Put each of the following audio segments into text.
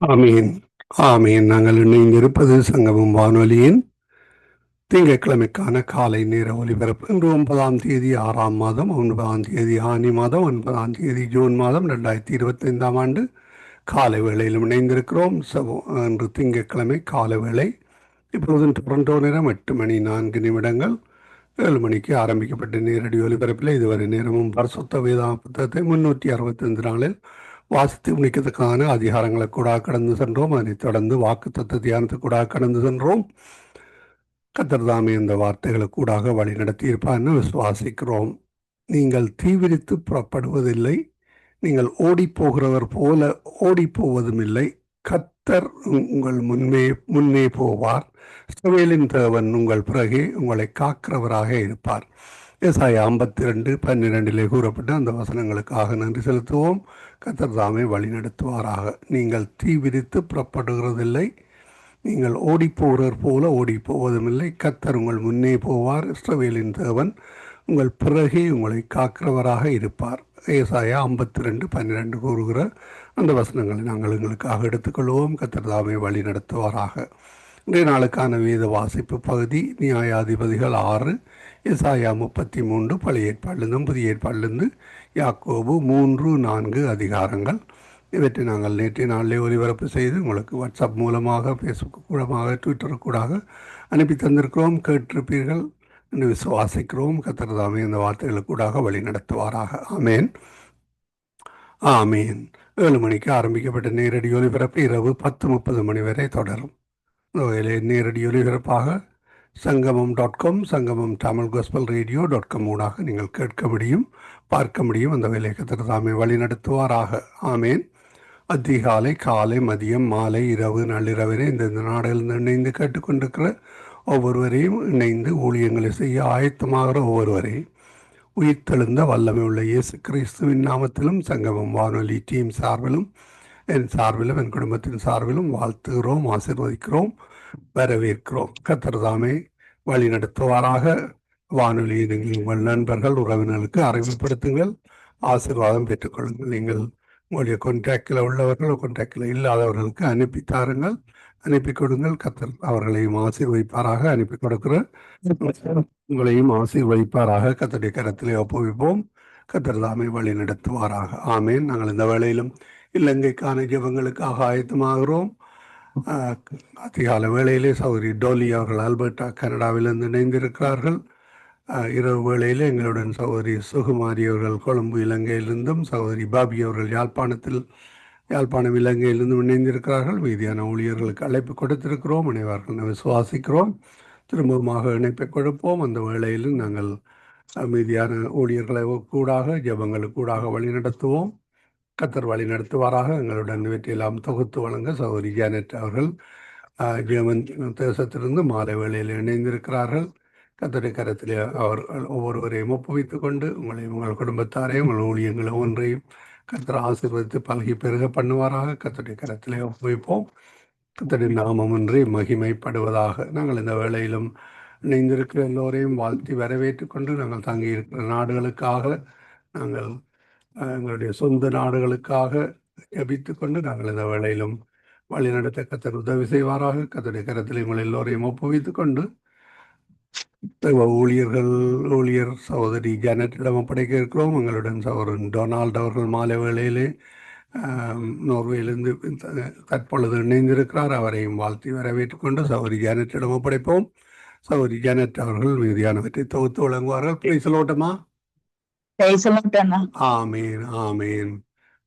ஆமீன். ஆமீன். நாங்கள் இணைந்திருப்பது சங்கமம் வானொலியின் திங்கட்கிழமைக்கான காலை நேர ஒலிபரப்பு. இன்று 9ஆம் தேதி 6ஆம் மாதம், 9ஆம் தேதி ஆனி மாதம், 9ஆம் தேதி ஜூன் மாதம் 2025ஆம் ஆண்டு காலை வேளையிலும் இணைந்திருக்கிறோம். இன்று திங்கட்கிழமை காலை வேளை. இப்பொழுது டொரண்டோ நேரம் 8 மணி 4 நிமிடங்கள். 7 மணிக்கு ஆரம்பிக்கப்பட்ட நேரடி ஒலிபரப்பில் இதுவரை நேரமும் பரிசுத்த வேதா புத்தகத்தை 365 நாளில் வாசித்து முடிக்கிறதுக்கான அதிகாரங்களை கூட கடந்து சென்றோம். அதனைத் தொடர்ந்து வாக்குத்தத்த தியானத்துக்கூடாக கடந்து சென்றோம். கர்த்தர் தாமே இந்த வார்த்தைகளுக்கூடாக வழி நடத்தி இருப்பார்னு விசுவாசிக்கிறோம். நீங்கள் தீவிரித்து புறப்படுவதில்லை, நீங்கள் ஓடி போகிறவர் போல ஓடி போவதும் இல்லை. கர்த்தர் உங்கள் முன்னே போவார். இஸ்ரவேலின் தேவன் உங்கள் பிறகே உங்களை காக்கிறவராக இருப்பார். ஏசாயா 52:12 கூறப்பட்ட அந்த வசனங்களுக்காக நன்றி செலுத்துவோம். கர்த்தர் தாமே வழி நடத்துவாராக. நீங்கள் தீவிரித்து புறப்படுகிறதில்லை, நீங்கள் ஓடிப்போகிறவர் போல ஓடி போவதுமில்லை. கர்த்தர் உங்கள் முன்னே போவார். இஸ்ரவேலின் தேவன் உங்கள் பிறகே உங்களை காக்கிறவராக இருப்பார். ஏசாயா 52:12 கூறுகிற அந்த வசனங்களை நாங்கள் எங்களுக்காக எடுத்துக்கொள்வோம். கர்த்தர் தாமே வழி நடத்துவாராக. இன்றைய நாளுக்கான வேத வாசிப்பு பகுதி நியாயாதிபதிகள் 6, ஏசாயா 33, பழைய ஏற்பாடிலிருந்தும் புதிய ஏற்பாடிலிருந்து யாக்கோபு 3-4 அதிகாரங்கள். இவற்றை நாங்கள் நேற்றைய நாளிலே ஒலிபரப்பு செய்து உங்களுக்கு வாட்ஸ்அப் மூலமாக, ஃபேஸ்புக் மூலமாக, ட்விட்டர் கூடாக அனுப்பி தந்திருக்கிறோம். கேட்டிருப்பீர்கள் என்று விசுவாசிக்கிறோம். கர்த்தர் தாமே இந்த வார்த்தைகளுக்கூடாக வழி நடத்துவாராக. ஆமேன். ஆமேன். 7 மணிக்கு ஆரம்பிக்கப்பட்ட நேரடி ஒலிபரப்பு இரவு 10:30 மணி வரை தொடரும். நேரடி ஒலிபரப்பாக சங்கமம்.com, சங்கமம் தமிழ் கோஸ்பல் ரேடியோ.com ஊடாக நீங்கள் கேட்க முடியும், பார்க்க முடியும். அந்த வேலை கர்த்தர் தாமே வழி நடத்துவாராக. ஆமேன். அதிகாலை, காலை, மதியம், மாலை, இரவு, நள்ளிரவினை இந்த நாடுகளில் இணைந்து கேட்டுக்கொண்டிருக்கிற ஒவ்வொருவரையும், இணைந்து ஊழியங்களை செய்ய ஆயத்தமாகிற ஒவ்வொருவரையும் உயிர்த்தெழுந்த வல்லமை உள்ள இயேசு கிறிஸ்துவின் நாமத்திலும் சங்கமம் வானொலி டீம் சார்பிலும் என் சார்பிலும் என் குடும்பத்தின் சார்பிலும் வாழ்த்துகிறோம், ஆசீர்வதிக்கிறோம், வரவேற்கிறோம். கர்த்தர் தாமே வழி நடத்துவாராக. வானொலியை உங்கள் நண்பர்கள், உறவினர்களுக்கு அறிமுகப்படுத்துங்கள், ஆசீர்வாதம் பெற்றுக்கொள்ளுங்கள். நீங்கள் உங்களுடைய கான்டாக்டில் உள்ளவர்கள், கான்டாக்டில் இல்லாதவர்களுக்கு அனுப்பி தாருங்கள், அனுப்பி கொடுங்கள். கர்த்தர் அவர்களையும் ஆசீர்வதிப்பாராக. அனுப்பி கொடுக்கிற உங்களையும் ஆசீர்வதிப்பாராக. கர்த்தருடைய கரத்திலே ஒப்புவிப்போம். கர்த்தர் தாமே வழி நடத்துவாராக. ஆமேன். நாங்கள் இந்த வேளையிலும் இலங்கைக்கான ஜெபங்களுக்காக ஆயத்தமாகிறோம். அதிகால வேளையிலே சௌரி டோலி அவர்கள் ஆல்பர்டா கனடாவிலிருந்து இணைந்திருக்கிறார்கள். இரவு வேளையில் எங்களுடன் சகோதரி சுகுமாரி அவர்கள் கொழும்பு இலங்கையிலிருந்தும், சகோதரி பாபி அவர்கள் யாழ்ப்பாணம் இலங்கையிலிருந்தும் இணைந்திருக்கிறார்கள். மீதியான ஊழியர்களுக்கு அழைப்பு கொடுத்திருக்கிறோம். இணைவார்கள் விசுவாசிக்கிறோம். திரும்பமாக இணைப்பை கொடுப்போம். அந்த வேளையிலும் நாங்கள் மீதியான ஊழியர்களை கூடாக ஜபங்களுக்கூடாக வழி நடத்துவோம். கர்த்தர் வழி நடத்துவாராக. எங்களுடன் இவற்றையெல்லாம் தொகுத்து வழங்க சகோதரி ஜானட் அவர்கள் ஜெர்மன் தேசத்திலிருந்து மாலை வேளையில் இணைந்திருக்கிறார்கள். கர்த்தருடைய கரத்திலே அவர்கள் ஒவ்வொருவரையும் ஒப்புவித்துக் கொண்டு உங்களையும் உங்கள் குடும்பத்தாரையும் உங்கள் ஊழியங்களை ஒன்றையும் கர்த்தர் ஆசீர்வதித்து பல்கி பெருக பண்ணுவாராக. கர்த்தருடைய கரத்திலே ஒப்புவிப்போம். கர்த்தருடைய நாமம் ஒன்றே மகிமைப்படுவதாக. நாங்கள் இந்த வேளையிலும் இணைந்திருக்கிற எல்லோரையும் வாழ்த்தி வரவேற்றுக் கொண்டு நாங்கள் தங்கியிருக்கிற நாடுகளுக்காக, நாங்கள் எங்களுடைய சொந்த நாடுகளுக்காக ஜெபித்து கொண்டு நாங்கள் இந்த வேளையிலும் வழிநடத்த கர்த்தர் உதவி செய்வாராக. கர்த்தருடைய கரத்தில் உங்கள் எல்லோரையும் ஒப்புவித்துக் கொண்டு ஊழியர் சகோதரி ஜானட்டிடம் ஒப்படைக்க இருக்கிறோம். எங்களுடன் சகோதரன் டொனால்ட் அவர்கள் மாலை வேளையிலே நோர்வேயிலிருந்து தற்பொழுது இணைந்திருக்கிறார். அவரையும் வாழ்த்தி வரவேற்றுக் கொண்டு சகோதரி ஜானட்டிடம் ஒப்படைப்போம். சகோதரி ஜானட் அவர்கள் மீதியானவற்றை தொகுத்து வழங்குவார்கள். பேசலோட்டமா? ஆமீன், ஆமீன்.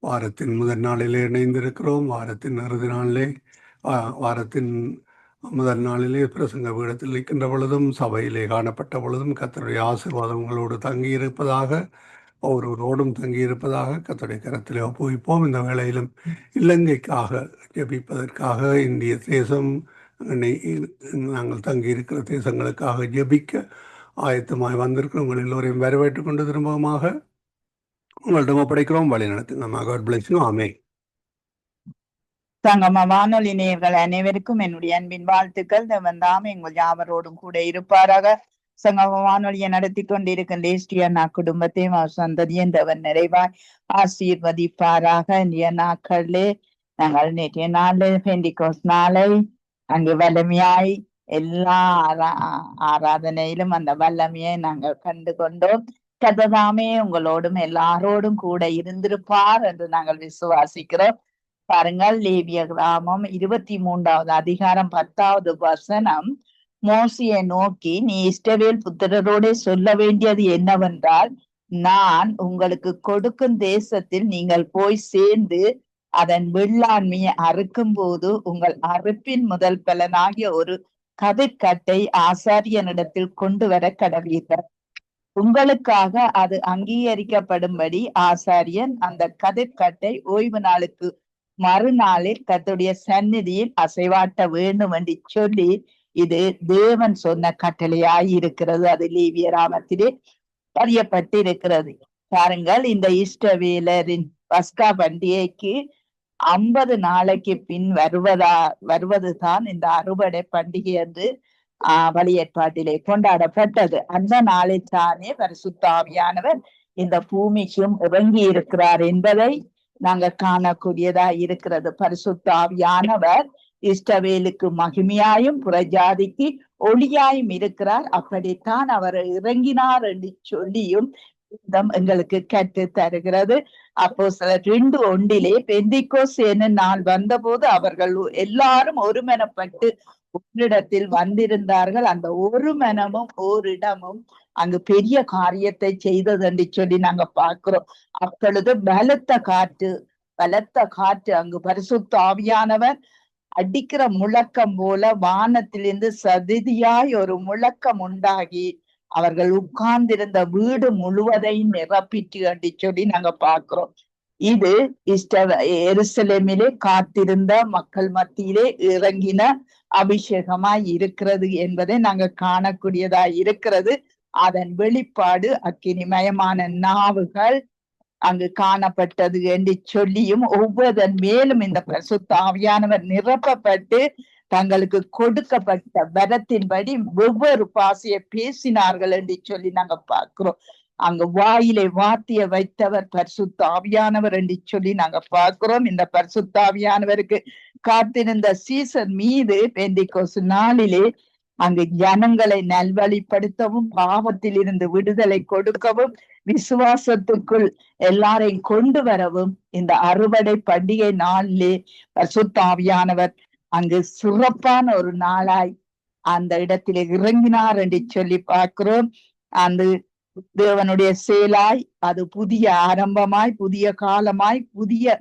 வாரத்தின் முதல் நாளிலே இணைந்திருக்கிறோம். வாரத்தின் இறுதி நாளிலே வாரத்தின் முதல் நாளிலே பிரசங்க பீடத்தில் இருக்கின்ற பொழுதும், சபையிலே காணப்பட்ட பொழுதும் கர்த்தருடைய ஆசீர்வாதம் உங்களோடு தங்கியிருப்பதாக, ஒவ்வொருவரோடும் தங்கியிருப்பதாக கர்த்தருடைய கரத்திலே ஒப்புவிப்போம். இந்த வேளையிலும் இலங்கைக்காக ஜெபிப்பதற்காக, இந்திய தேசம், நாங்கள் தங்கியிருக்கிற தேசங்களுக்காக ஜெபிக்க ஆயத்தமாய் வந்திருக்கிறோம். உங்கள் எல்லோரையும் வரவேற்றுக் கொண்டு திரும்பமாக உங்கள்கிட்ட ஒப்படைக்கிறோம். வழி நடத்துங்க. God bless you. ஆமென். சங்கம வானொலி நேயர்கள் அனைவருக்கும் என்னுடைய அன்பின் வாழ்த்துக்கள். தேவன் தாமே எங்கள் யாவரோடும் கூட இருப்பாராக. சங்கம வானொலியை நடத்தி கொண்டிருக்கின்ற எஸ்டியா குடும்பத்தையும் அவர் சந்ததியும் தேவன் நிறைவாய் ஆசீர்வதிப்பாராக. இந்திய நாட்களிலே நாங்கள் நேற்றைய நாள் பெண்டிகோஸ் நாளை அங்கு வல்லமையாய் எல்லா ஆராதனையிலும் அந்த வல்லமையை நாங்கள் கண்டு கொண்டோம். கர்த்ததாமே உங்களோடும் எல்லாரோடும் கூட இருந்திருப்பார் என்று நாங்கள் விசுவாசிக்கிறோம். பாருங்கள், லேவிய கிராமம் 23வது அதிகாரம் 10வது வசனம். மோசையை நோக்கி, நீ இஸ்ரவேல் புத்திரரோட சொல்ல வேண்டியது என்னவென்றால், நான் உங்களுக்கு கொடுக்கும் தேசத்தில் நீங்கள் போய் சேர்ந்து அதன் வெள்ளாண்மையை அறுக்கும் போது உங்கள் அறுப்பின் முதல் பலனாகிய ஒரு கதிர்கட்டை ஆசாரியனிடத்தில் கொண்டு வர கடவீர்கள். உங்களுக்காக அது அங்கீகரிக்கப்படும்படி ஆசாரியன் அந்த கதிர்கட்டை ஓய்வு நாளுக்கு மறுநாளில் கர்த்தருடைய சந்நிதியில் அசைவாட்ட வேண்டும் என்று சொல்லி, இது தேவன் சொன்ன கட்டளையாய் இருக்கிறது. அது லேவியராமத்திலே பதியப்பட்டிருக்கிறது. பாருங்கள், இந்த இஸ்ரவேலரின் பஸ்கா பண்டிகைக்கு 50 நாளைக்கு பின் வருவதுதான் இந்த அறுவடை பண்டிகை என்று பலி ஏற்பாட்டிலே கொண்டாடப்பட்டது. அந்த நாளில் தானே பரிசுத்த ஆவியானவர் இந்த பூமிக்கும் இறங்கி இருக்கிறார் என்பதை நாங்க காணக்கூடியதா இருக்கிறது. பரிசுத்த ஆவியானவர் இஸ்ரவேலுக்கு மகிமையாயும் புறஜாதிக்கு ஒளியாயும் இருக்கிறார். அப்படித்தான் அவர் இறங்கினார் என்று சொல்லியும் எங்களுக்கு கற்று தருகிறது. அப்போஸ்தலர் 2:1 பெந்திக்கோஸ் என்னும் நாள் வந்தபோது அவர்கள் எல்லாரும் ஒருமனப்பட்டு ஓரிடத்தில் வந்திருந்தார்கள். அந்த ஒரு மனமும் ஓரிடமும் அங்கு பெரிய காரியத்தை செய்தது என்று சொல்லி நாங்க பார்க்கிறோம். அப்பொழுது பலத்த காற்று அங்கு பரிசுத்த ஆவியானவர் அடிக்கிற முழக்கம் போல வானத்திலிருந்து சதிதியாய் ஒரு முழக்கம் உண்டாகி அவர்கள் உட்கார்ந்திருந்த வீடு முழுவதையும் நிரப்பிட்டு என்று சொல்லி நாங்க பார்க்கிறோம். இது எருசலேமிலே காத்திருந்த மக்கள் மத்தியிலே இறங்கின அபிஷேகமாய் இருக்கிறது என்பதை நாங்க காணக்கூடியதா இருக்கிறது. அதன் வெளிப்பாடு அக்கினிமயமான நாவுகள் அங்கு காணப்பட்டது என்று சொல்லியும், ஒவ்வொருதன் மேலும் இந்த பரிசுத்த ஆவியானவர் நிரப்பப்பட்டு தங்களுக்கு கொடுக்கப்பட்ட பலத்தின்படி ஒவ்வொரு பாசையை பேசினார்கள் என்று சொல்லி நாங்க பார்க்கிறோம். அங்கு வாயிலை வார்த்தைய வைத்தவர் பரிசுத்த ஆவியானவர் என்று சொல்லி நாங்க பார்க்கிறோம். இந்த பரிசுத்த ஆவியானவருக்கு காத்திருந்த சீசன் மீது பெந்திக்கோஸ் நாளிலே அங்கு ஜனங்களை நல்வழிப்படுத்தவும் பாவத்தில் இருந்து விடுதலை கொடுக்கவும் விசுவாசத்துக்குள் எல்லாரையும் கொண்டு வரவும் இந்த அறுவடை பண்டிகை நாளிலே பரிசுத்த ஆவியானவர் அங்கு சிறப்பான ஒரு நாளாய் அந்த இடத்திலே இறங்கினார் என்று சொல்லி பார்க்கிறோம். அந்த தேவனுடைய செயலாய் அது புதிய ஆரம்பமாய், புதிய காலமாய், புதிய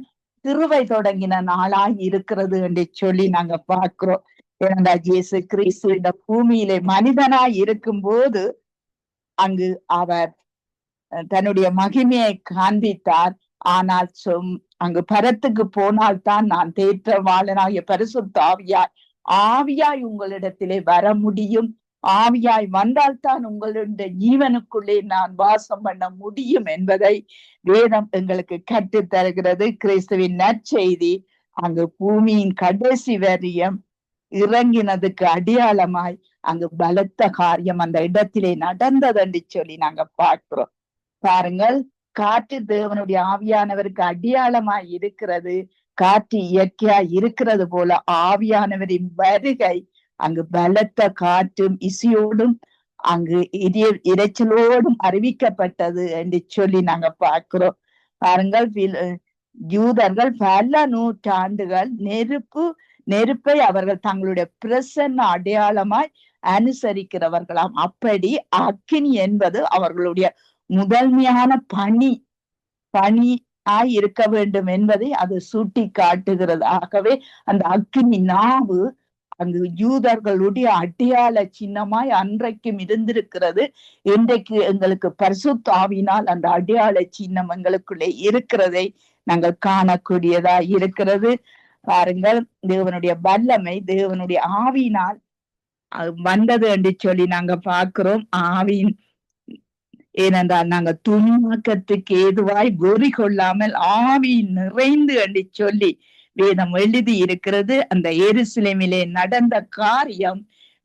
திருவை தொடங்கின நாளாய் இருக்கிறது என்று சொல்லி நாங்க பார்க்கிறோம். ஏனென்றால் இயேசு கிறிஸ்து இந்த பூமியிலே மனிதனாய் இருக்கும் போது அங்கு அவர் தன்னுடைய மகிமையை காண்பித்தார். ஆனால் அங்கு பரத்துக்கு போனால்தான் நான் தேற்றவாளனாகிய பரிசுத்த ஆவியாய் உங்களிடத்திலே வர முடியும். ஆவியாய் வந்தால்தான் உங்களுடைய ஜீவனுக்குள்ளே நான் வாசம் பண்ண முடியும் என்பதை வேதம் எங்களுக்கு கற்றுத் தருகிறது. கிறிஸ்துவின் நற்செய்தி அங்கு பூமியின் கடைசி வரியம் இறங்கினதுக்கு அடையாளமாய் அங்கு பலத்த காரியம் அந்த இடத்திலே நடந்தது என்று சொல்லி நாங்க பார்க்கிறோம். பாருங்கள், காற்று தேவனுடைய ஆவியானவருக்கு அடையாளமாய் இருக்கிறது. காற்று இயற்கையாய் இருக்கிறது போல ஆவியானவரின் வருகை அங்கு பலத்த காற்றும் இசையோடும் அங்கு இரைச்சலோடும் அறிவிக்கப்பட்டது என்று சொல்லி நாங்க பார்க்கிறோம். பாருங்கள், யூதர்கள் பல நூற்றாண்டுகள் நெருப்பை அவர்கள் தங்களுடைய பிரசன்ன அடையாளமாய் அனுசரிக்கிறவர்களாம். அப்படி அக்கினி என்பது அவர்களுடைய முதன்மையான பணியாய் இருக்க வேண்டும் என்பதை அது சுட்டி காட்டுகிறது. ஆகவே அந்த அக்கினி நாவு அங்கு யூதர்களுடைய அடையாள சின்னமாய் அன்றைக்கும் இருந்திருக்கிறது. இன்றைக்கு எங்களுக்கு பரிசுத்த ஆவியினால் அந்த அடையாள சின்னம் எங்களுக்குள்ளே இருக்கிறதை நாங்கள் காணக்கூடியதா இருக்கிறது. பாருங்கள், தேவனுடைய வல்லமை தேவனுடைய ஆவியினால் வந்தது என்று சொல்லி நாங்க பார்க்கிறோம். ஆவியின் ஏனென்றால் நாங்க துன்மாக்கத்துக்கு ஏதுவாய் வெறி கொள்ளாமல் ஆவி நிறைந்து என்று சொல்லி வேதம் எழுதி இருக்கிறது. அந்த எருசலேமிலே நடந்த காரியம்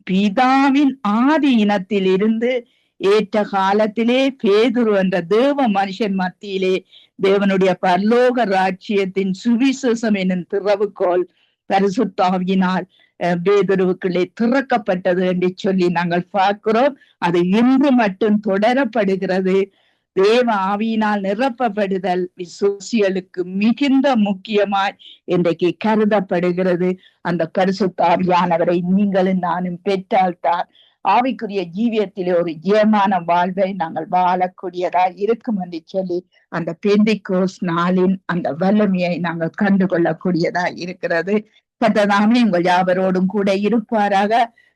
பிதாவின் ஆதி இனத்தில் இருந்து ஏற்ற காலத்திலே பேதுரு என்ற தேவ மனுஷன் மத்தியிலே தேவனுடைய பரலோக ராஜ்யத்தின் சுவிசேஷம் என்னும் திறவுகோல் பரிசுத்தாவியினால் பேதுருவுக்குள்ளே திறக்கப்பட்டது என்று சொல்லி நாங்கள் பார்க்கிறோம். அது இன்று மட்டும் தொடரப்படுகிறது. தேவ ஆவியினால் நிரப்பப்படுதல் விசுவாசிகளுக்கு மிகுந்த முக்கியமாய் இன்றைக்கு கருதப்படுகிறது. அந்த பரிசுத்த ஆவியானவரை நீங்களும் நானும் பெற்றால்தான் ஆவிக்குரிய ஜீவியத்திலே ஒரு ஜெயமான வாழ்வை நாங்கள் வாழக்கூடியதா இருக்கும் என்று சொல்லி அந்த பெந்தைக்கோஸ்து நாளின் அந்த வல்லமையை நாங்கள் கண்டுகொள்ளக்கூடியதா இருக்கிறது. கர்த்ததாமே உங்கள் யாவரோடும் கூட இருப்பாராக.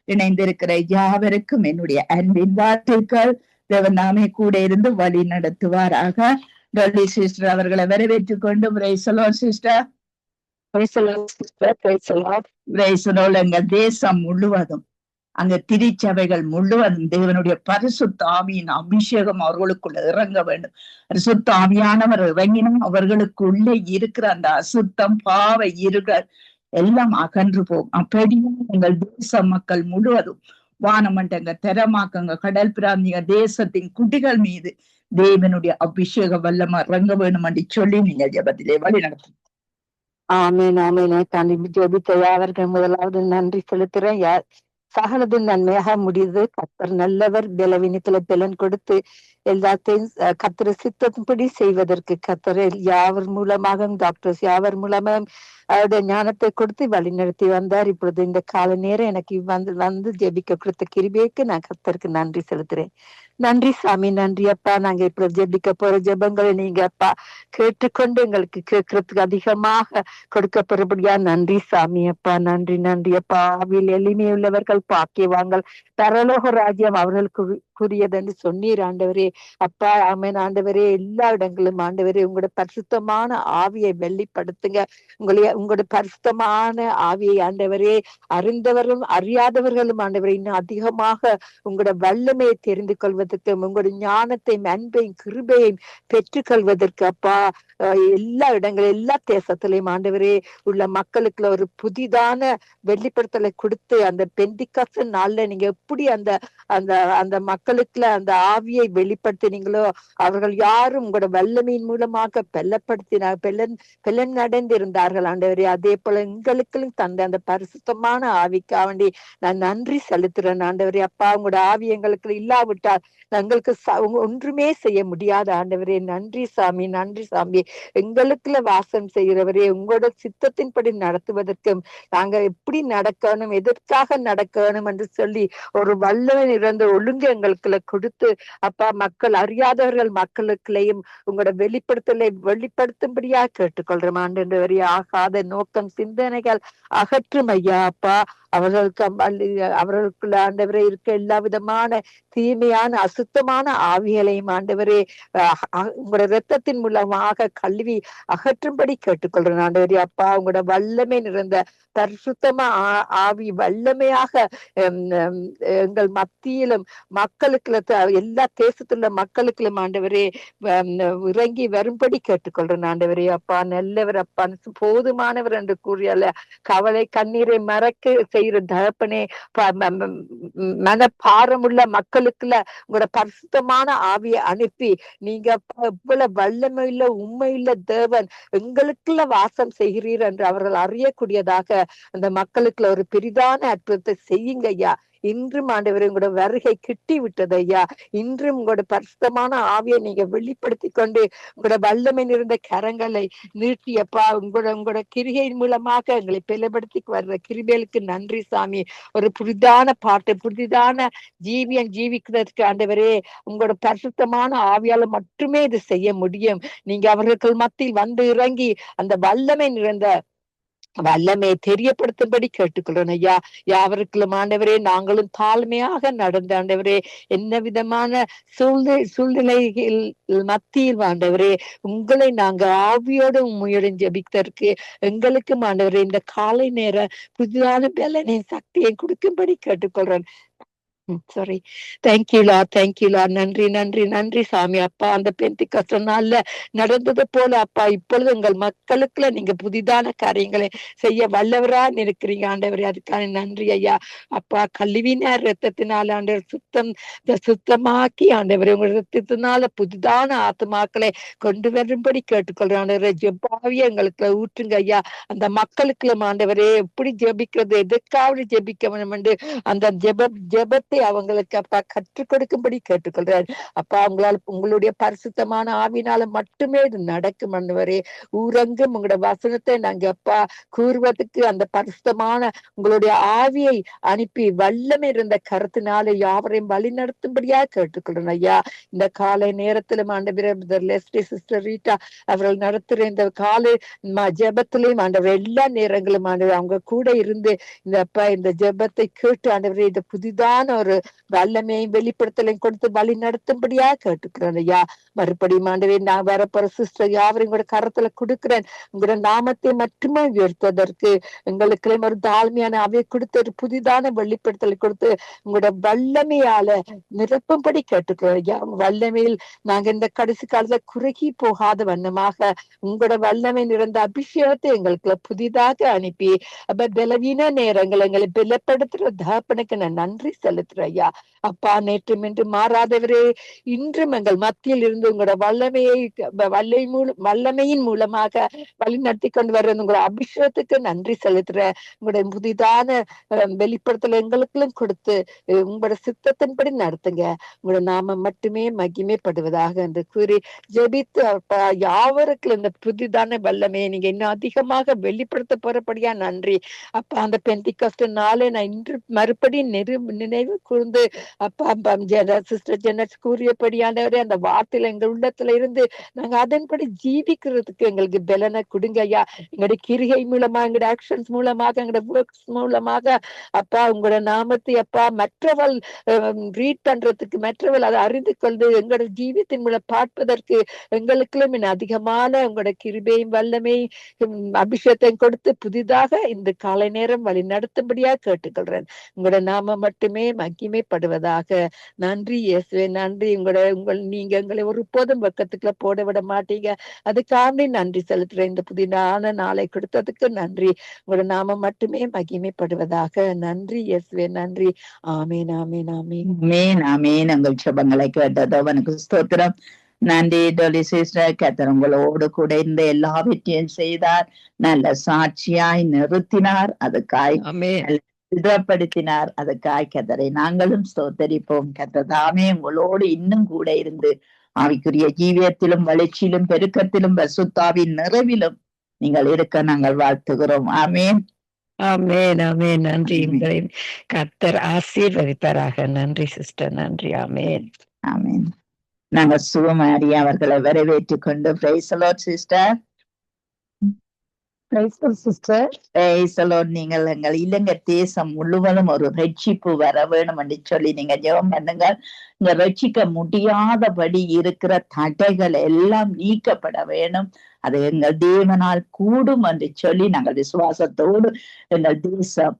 இணைந்திருக்கிற யாவருக்கும் என்னுடைய அன்பின் வாழ்த்துக்கள். தேவன் நாமே கூட இருந்து வழி நடத்துவாராக. டொல்லி சிஸ்டர் அவர்களை வரவேற்றுக் கொண்டு சிஸ்டர் எங்க தேசம் முழுவதும் அங்க திருச்சபைகள் முழுவதும் தேவனுடைய பரிசுத்த ஆவியின் அபிஷேகம் அவர்களுக்குள்ள இறங்க வேண்டும். பரிசுத்த ஆவியானவர் இறங்கினும் அவர்களுக்குள்ளே இருக்கிற அந்த அசுத்தம் பாவ இருகள் எல்லாம் அகன்று போகும். அப்படியும் எங்கள் தேச மக்கள் முழுவதும் வானமண்டங்க தெரமாக்கங்க கடல் பிராந்திய தேசத்தின் குடிகள் மீது தேவனுடைய அபிஷேக வல்லமா இறங்க வேணும் என்று சொல்லி நீங்க ஜெபத்திலே வழி நடத்தும். ஆமேன் ஆமேன். ஜெபித்த யாவர்கள் முதலாவது நன்றி செலுத்துறேன். சகலது நன்மையாக முடியுது. கர்த்தர் நல்லவர். பலவீனத்துல பலன் கொடுத்து எல்லாத்தையும் கர்த்தர் சித்தத்தின்படி செய்வதற்கு கர்த்தர் யாவர் மூலமாக டாக்டர்ஸ் யாவர் மூலமாக அவருடைய ஞானத்தை கொடுத்து வழி நடத்தி வந்தார். இப்பொழுது இந்த கால நேரம் எனக்கு வந்து ஜெபிக்க கொடுத்த கிருபைக்கு நான் கர்த்தருக்கு நன்றி செலுத்துறேன். நன்றி சாமி, நன்றி அப்பா. நாங்க இப்ப ஜெபிக்க போற ஜெபங்களை நீங்க அப்பா கேட்டுக்கொண்டு எங்களுக்கு கேட்கறதுக்கு அதிகமாக கொடுக்கப்படும்படியா நன்றி சாமி அப்பா. நன்றி நன்றி அப்பா. ஆவியில் எளிமையுள்ளவர்கள் பாக்கியவான்கள், பரலோக ராஜ்யம் அவர்களுக்குரியது என்று சொன்னீர் ஆண்டவரே. அப்பா ஆமேன் ஆண்டவரே. எல்லா இடங்களும் ஆண்டவரே உங்களோட பரிசுத்தமான ஆவியை வெளிப்படுத்துங்க. உங்களோட பரிசுத்தமான ஆவியை ஆண்டவரே அறிந்தவர்களும் அறியாதவர்களும் ஆண்டவரே இன்னும் அதிகமாக உங்களோட வல்லமையை தெரிந்து கொள்வதற்கு, உங்களுடைய ஞானத்தையும் அன்பையும் கிருபையையும் பெற்றுக்கொள்வதற்கு அப்பா எல்லா இடங்களும் எல்லா தேசத்திலையும் ஆண்டவரே உள்ள மக்களுக்குள்ள ஒரு புதிதான வெளிப்படுத்தலை கொடுத்து அந்த பெந்திகாஸ்து நாள்ல நீங்க எப்படி அந்த அந்த அந்த மக்களுக்குள்ள அந்த ஆவியை வெளிப்படுத்தினீங்களோ அவர்கள் யாரும் உங்களோட வல்லமையின் மூலமாக பெலன் நடந்திருந்தார்கள் ஆண்டவரே. அதே போல எங்களுக்கும் தந்த அந்த பரிசுத்தமான ஆவிக்காக வேண்டி நான் நன்றி செலுத்துறேன் ஆண்டவரே. அப்பா உங்களோட ஆவி எங்களுக்கு இல்லாவிட்டால் எங்களுக்கு ஒன்றுமே செய்ய முடியாது ஆண்டவரே. நன்றி சாமி, நன்றி சாமி. எங்களுக்குள்ள வாசம் செய்கிறவரே, உங்களோட சித்தத்தின்படி நடத்துவதற்கும் நாங்க எப்படி நடக்கணும், எதற்காக நடக்கணும் என்று சொல்லி ஒரு வல்லமை நிறைந்த ஒழுங்கு எங்களுக்குள்ள கொடுத்து அப்பா மக்கள் அறியாதவர்கள் மக்களுக்குள்ளேயும் உங்களோட வெளிப்படுத்தும்படியா கேட்டுக்கொள்றோம் ஆண்டவரே. ஆகாத நோக்கம் சிந்தனைகள் அகற்றும் ஐயா அப்பா. அவர்களுக்குள்ள ஆண்டவரே இருக்க எல்லா விதமான தீமையான அசுத்தமான ஆவிகளையும் ஆண்டவரே உங்களோட இரத்தத்தின் மூலமாக கல்வி அகற்றும்படி கேட்டுக்கொள்றேன் ஆண்டவரே. அப்பா உங்களோட வல்லமை நிறைந்த பரிசுத்தமா ஆவி வல்லமையாக எங்கள் மத்தியிலும் மக்களுக்குள்ள எல்லா தேசத்துள்ள மக்களுக்குள்ளும் ஆண்டவரே இறங்கி வரும்படி கேட்டுக்கொள்றேன் ஆண்டவரே. அப்பா நல்லவர் அப்பா, போதுமானவர் என்று கூறியல்ல கவலை கண்ணீரை மறக்க செய்யற தகப்பனே. மனப்பாரமுள்ள மக்களுக்குள்ள உங்களோட பரிசுத்தமான ஆவியை அனுப்பி நீங்க எவ்வளவு வல்லமையுள்ள உண்மையுள்ள தேவன் எங்களுக்குள்ள வாசம் செய்கிறீர் என்று அவர்கள் அறியக்கூடியதாக அந்த மக்களுக்குள்ள ஒரு பெரிதான அற்புதத்தை செய்யுங்க ஐயா. இன்றும் ஆண்டவரே உங்களோட வருகை கிட்டி விட்டது ஐயா. இன்றும் உங்களோட பரிசுத்தமான ஆவியை நீங்க வெளிப்படுத்தி கொண்டு உங்களோட வல்லமை நிறைந்த கரங்களை நீட்டியப்பா உங்களோட கிரிகையின் மூலமாக எங்களை பலப்படுத்தி வர்ற கிருபைகளுக்கு நன்றி சாமி. ஒரு புதிதான பாட்டு, புதிதான ஜீவிக்கிறதுக்கு ஆண்டவரே உங்களோட பரிசுத்தமான ஆவியால மட்டுமே இது செய்ய முடியும். நீங்க அவர்கள் மத்தியில் வந்து இறங்கி அந்த வல்லமை நிறைந்த வல்லமையை தெரியப்படுத்தும்படி கேட்டுக்கொள்றோம் ஐயா. யாவருக்குள்ளும் ஆண்டவரே நாங்களும் தாழ்மையாக நடந்த ஆண்டவரே என்ன விதமான சூழ்நிலைகள் மத்தியில் ஆண்டவரே உங்களை நாங்க ஆவியோடு உண்மையோடு ஜெபித்ததற்கு எங்களுக்கும் ஆண்டவரே இந்த காலை நேர புதிதான பலனை சக்தியை கொடுக்கும்படி கேட்டுக்கொள்றேன். சாரி. தேங்க்யூலா. நன்றி நன்றி நன்றி சாமி. அப்பா, அந்த பெந்திக்கஸ்து நாள்ல நடந்தது போல அப்பா இப்பொழுது உங்கள் மக்களுக்குள்ள நீங்க புதிதான காரியங்களை செய்ய வல்லவரா இருக்கிறீங்க ஆண்டவரே. அதுக்கான நன்றி ஐயா. அப்பா, கழுவின ரத்தத்தினால ஆண்டவர் சுத்தமாக்கி ஆண்டவரே, உங்க ரத்தத்தினால புதிதான ஆத்மாக்களை கொண்டு வரும்படி கேட்டுக்கொள்றேன் ஆண்டவரே. ஜெபாவிய எங்களுக்கு ஊற்றுங்க ஐயா. அந்த மக்களுக்குள்ள ஆண்டவரே எப்படி ஜெபிக்கிறது, எதுக்காவது ஜெபிக்க வேண்டும் என்று அந்த ஜெபத்தை அவங்களுக்கு அப்பா கற்றுக் கொடுக்கும்படி கேட்டுக்கொள்றாரு அப்பா. உங்களுடைய பரிசுத்தமான ஆவினால மட்டுமே இது நடக்கும் ஆண்டவரே. ஊரங்கும் உங்களுடைய வசனத்தை நாங்க அப்பா கூறுவதற்கு அந்த பரிசுத்தமான உங்களுடைய ஆவியை அனுப்பி வல்லமை இருந்த கருத்தினால யாவரையும் வழி நடத்தும்படியா கேட்டுக்கொள்றேன் ஐயா. இந்த காலை நேரத்திலும் ஆண்டவரே, லெஸ்லி சிஸ்டர் ரீட்டா அவர்கள் நடத்துற இந்த காலை ஜெபத்திலையும் ஆண்டவர் எல்லா நேரங்களும் ஆண்டவர் அவங்க கூட இருந்து இந்த அப்பா இந்த ஜெபத்தை கேட்டு ஆண்டவரே இந்த புதிதான ஒரு வல்லமையும் வெளிப்படுத்தலையும் கொடுத்து வழி நடத்தும்படியா கேட்டுக்கிறேன் ஐயா. மறுபடியும் ஆண்டவரே, நான் வரப்போற சிஸ்டர் யாவரையும் கூட கரத்துல கொடுக்கிறேன். உங்களோட நாமத்தை மட்டுமே உயர்த்துவதற்கு எங்களுக்கு ஒரு தாழ்மையான அவை கொடுத்து ஒரு புதிதான வெளிப்படுத்தலை கொடுத்து உங்களோட வல்லமையால நிரப்பும்படி கேட்டுக்கிறோம் ஐயா. வல்லமையில் நாங்க இந்த கடைசி காலத்துல குறுகி போகாத வண்ணமாக உங்களோட வல்லமை நிறைந்த அபிஷேகத்தை எங்களுக்கு புதிதாக அனுப்பி அப்ப பலவீன நேரங்கள் எங்களை பலப்படுத்துற தகப்பனுக்கு நான் நன்றி செலுத்துறேன் ஐயா. அப்பா, நேற்றும் என்று மாறாதவரே, இன்றும் எங்கள் மத்தியில் இருந்து உங்களோட வல்லமையின் மூலமாக வழி நடத்தி கொண்டு வர்ற உங்களோட அபிஷேகத்துக்கு நன்றி செலுத்துறேன். உங்களுடைய புதிதான வெளிப்படுத்தல எங்களுக்கும் கொடுத்து உங்களோட சித்தத்தின்படி நடத்துங்க. உங்களோட நாம மட்டுமே மகிமைப்படுவதாக என்று கூறி ஜெபித்து அப்பா யாவருக்கும் இந்த புதிதான வல்லமையை நீங்க இன்னும் அதிகமாக வெளிப்படுத்த போறபடியா நன்றி அப்பா. அந்த பெந்திகாஸ்ட் நாளை நான் இன்று மறுபடியும் நினைவு கூர்ந்து அப்பா சிஸ்டர் ஜெனட் கூறியபடியானவரே, அந்த வார்த்தையில எங்கள் உள்ளத்துல இருந்து நாங்க அதன்படி ஜீவிக்கிறதுக்கு எங்களுக்கு பலனை கொடுங்க ஐயா. எங்களுடைய கிரிகை மூலமா, எங்களுடைய ஆக்ஷன்ஸ் மூலமாக, எங்களுடைய ஒர்க்ஸ் மூலமாக அப்பா உங்களோட நாமத்தை அப்பா மற்றவள் ரீட் பண்றதுக்கு, மற்றவள் அதை அறிந்து கொண்டு எங்களோட ஜீவித்தின் மூலம் பார்ப்பதற்கு எங்களுக்குள்ளும் அதிகமான உங்களோட கிருபையும் வல்லமையும் அபிஷேகத்தையும் கொடுத்து புதிதாக இந்த காலை நேரம் வழி நடத்தும்படியா கேட்டுக்கொள்றேன். உங்களோட நாம மட்டுமே மகிமைப்படுவதாக. நன்றி இயேசுவே, நன்றி. நீங்க எங்களை ஒருபோதும் பக்கத்துக்குள்ள போட விட மாட்டீங்க. அதுக்காண்டி நன்றி செலுத்துறேன். இந்த புதிதான நாளை கொடுத்ததுக்கு நன்றி. உங்களோட நாம மட்டுமே மகிமைப்படுவதாக. நன்றி இயேசுவே, நன்றி. ஆமீன் ஆமீன் ஆமீன் ஆமீன் ஆமீன். உங்கள் ஜெபங்களை கேட்டதோ அவனுக்கு ஸ்தோத்திரம். நன்றி டொலி சிஸ்டர். கர்த்தர் உங்களோடு கூட இந்த எல்லாவற்றையும் செய்தார். நல்ல சாட்சியாய் நிறுத்தினார். அதுக்காய் சிதப்படுத்தினார். அதுக்காய் கர்த்தரை நாங்களும் ஸ்தோத்தரிப்போம். கர்த்தர் தாமே உங்களோடு இன்னும் கூட இருந்து ஆவிக்குரிய ஜீவியத்திலும் வளர்ச்சியிலும் பெருக்கத்திலும் பசுத்தாவின் நிறைவிலும் நீங்கள் இருக்க நாங்கள் வாழ்த்துகிறோம். ஆமேன் ஆமேன் ஆமேன். நன்றி. கர்த்தர் ஆசீர்வதிப்பாராக. நன்றி சிஸ்டர், நன்றி. ஆமேன் ஆமேன். நாங்கள் சுகமாரி அவர்களை வரவேற்றுக் கொண்டு பிரைஸ் தி லார்ட் சிஸ்டர். நீங்கள் எங்கள் இலங்கை தேசம் முழுவதும் ஒரு ரட்சிப்பு வர வேணும் என்று சொல்லி நீங்க ஜெபம் பண்ணுங்க. இங்க ரட்சிக்க முடியாதபடி இருக்கிற தடைகள் எல்லாம் நீக்கப்பட வேணும். அது எங்கள் தேவனால் கூடும் என்று சொல்லி நாங்கள் விசுவாசத்தோடு எங்கள் தேசம்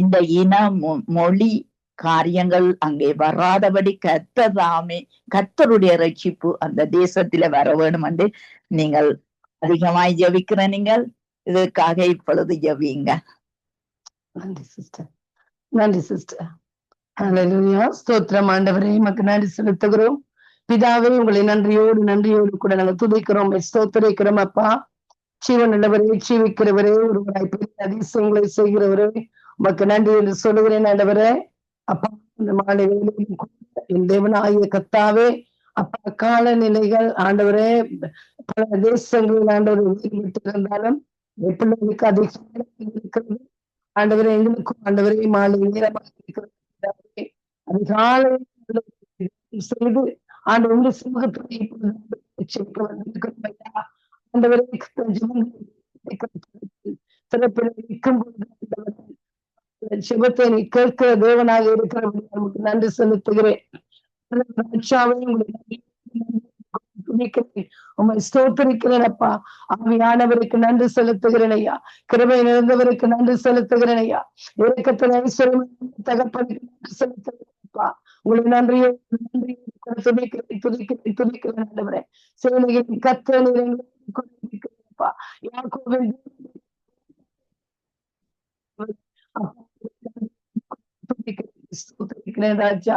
இந்த இனம் மொழி காரியங்கள் அங்கே வராதபடி கர்த்ததாமே கர்த்தருடைய ரட்சிப்பு அந்த தேசத்தில வர வேணும் என்று நீங்கள் அதிகமாய் ஜெபிக்கிற நீங்கள் இதற்காக இப்பொழுது ஜெபிங்க. நன்றி சிஸ்டர், நன்றி சிஸ்டர். ஹல்லேலூயா. ஸ்தோத்திரம் ஆண்டவரே, உமக்கு நன்றி செலுத்துகிறோம். பிதாவே, உங்களை நன்றியோடு கூட நாங்கள் துதிக்கிறோம், ஸ்தோத்திரிக்கிறோம். அப்பா, ஜீவனுள்ளவரே, ஜீவிக்கிறவரே, ஒருவராய் பெரிய அதிசயங்களை செய்கிறவரே, உமக்கு நன்றி என்று சொல்லுகிறேன் ஆண்டவரே. அப்பா, இந்த மாலை வேளையிலும் என் தேவனாகிய கர்த்தாவே, அப்பா, காலநிலைகள் ஆண்டவரே பல தேசங்களில் ஆண்டவர் இருந்தாலும் பிள்ளைகளுக்கு அதிகாரம் இருக்கிறது ஆண்டவரே. எங்களுக்கும் ஆண்டவரே மாலை நேரமாக இருக்கிறது. அதிகாலை செய்து ஆண்டு உங்க சமூகத்தை ஆண்டவரே சிறப்பில் நிற்கும் போது சிவத்தை நீ கேட்கிற தேவனாக இருக்கிறவங்க நமக்கு நன்றி செலுத்துகிறேன். உண்மை ஸ்தோத்திரிக்கிறேன் அப்பா. ஆவியானவருக்கு நன்றி செலுத்துகிறேன் ஐயா. கிருபை நிறைந்தவருக்கு நன்றி செலுத்துகிறேன் ஐயா. இரக்கத்தின் ஐஸ்வர்யம் தகப்பனுக்கு நன்றி செலுத்துகிறேன். அப்பா. உங்களை நன்றியை துதிக்கிறேன் ஆண்டவரே. சேனைகளின் கர்த்தர் நீர் எங்களோடு கூட இருக்கிறீரப்பா. யாக்கோபின் துதிக்கிறேன் ராஜா.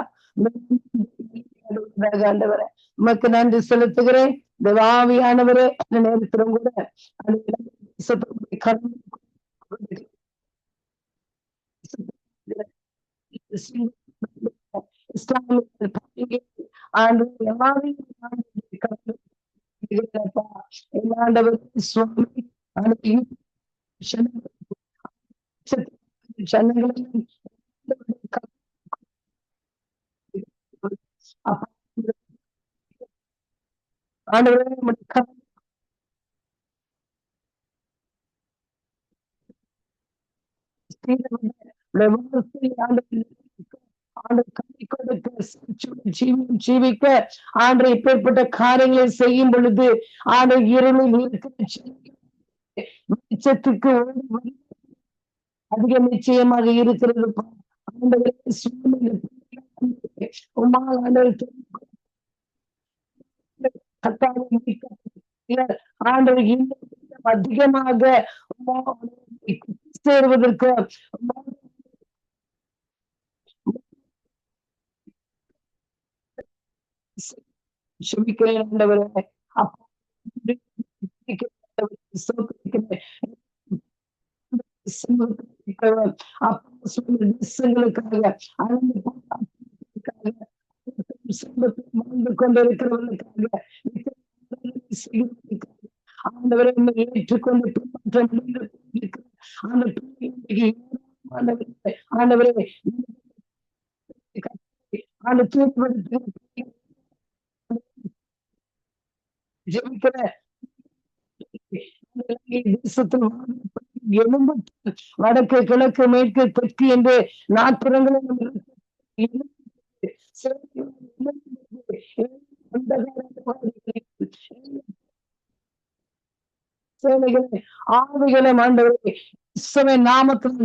ஆண்டவரே உமக்கு நன்றி செலுத்துகிறேன். தேவாவியானவரே இந்த நேரத்திலும் கூட ஜீவிக்க ஆண்டு இப்பேற்பட்ட காரியங்களை செய்யும் பொழுது ஆண்டு இருளில் இருக்கிற அதிக நிச்சயமாக இருக்கிறது. அதிகமாக சேருவதற்கு சுமிக்கிறேன் ஆண்டவரே. வாழ்ந்து கொண்டிருக்கிறவர்களுக்காக ஆண்டவரை ஏற்றுக்கொண்டு ஆண்டவரே ஜெபிக்கிற தேசத்தில் வடக்கு கிழக்கு மேற்கு தெற்கு என்று நாற்புறங்களும் ஆவிகளை ஆண்டவரே நாமத்தில்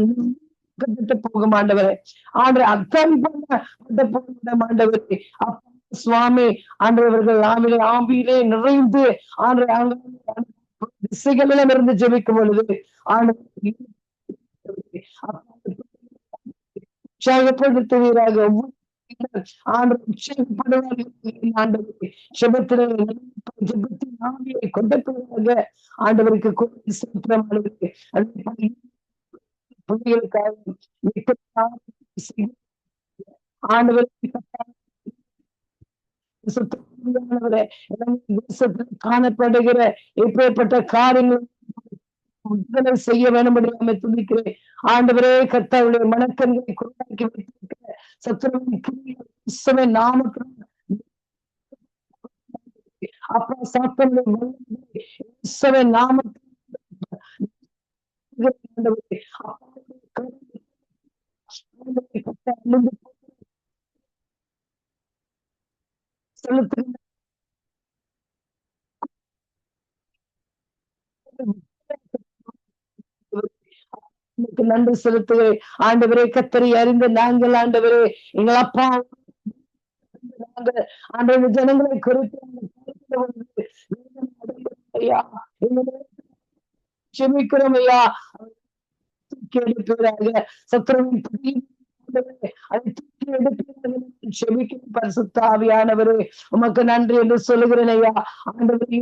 போக மாண்டவரே ஆண்டு அத்தன் பண்ண மாண்டவரே சுவாமி ஆண்டவர்கள் ஆவியிலே நிறைந்து ஆண்டு திசைகளிலும் இருந்து ஜெபிக்கும் பொழுது உற்சாகப்படுத்துவீராக ஜெபத்தின் ஆவியை கொண்டவராக ஆண்டவருக்கு காணப்படுகிற இப்பேற்பட்ட காரியங்கள் செய்ய வேண்டும் என்று துணிக்கிறேன். ஆண்டவரே கர்த்தாவுடைய மனக்கண்களை குருடாக்கி வைத்திருக்கிற சத்துருவின் நாமத்தில் அப்பா சாத்தனை நாமத்தில் நன்றி செலுத்துகிறேன். ஆண்டவரே கர்த்தரை அறிந்த நாங்கள் ஆண்டவரே எங்கள் அப்பா ஆண்டவரே ஜனங்களை குறித்து ஜெபிக்கிறோம் ஐயா. சத்துருவின் பரிசுத்த ஆவியானவரே உமக்கு நன்றி என்று சொல்லுகிறேன் ஐயா. ஆண்டவரே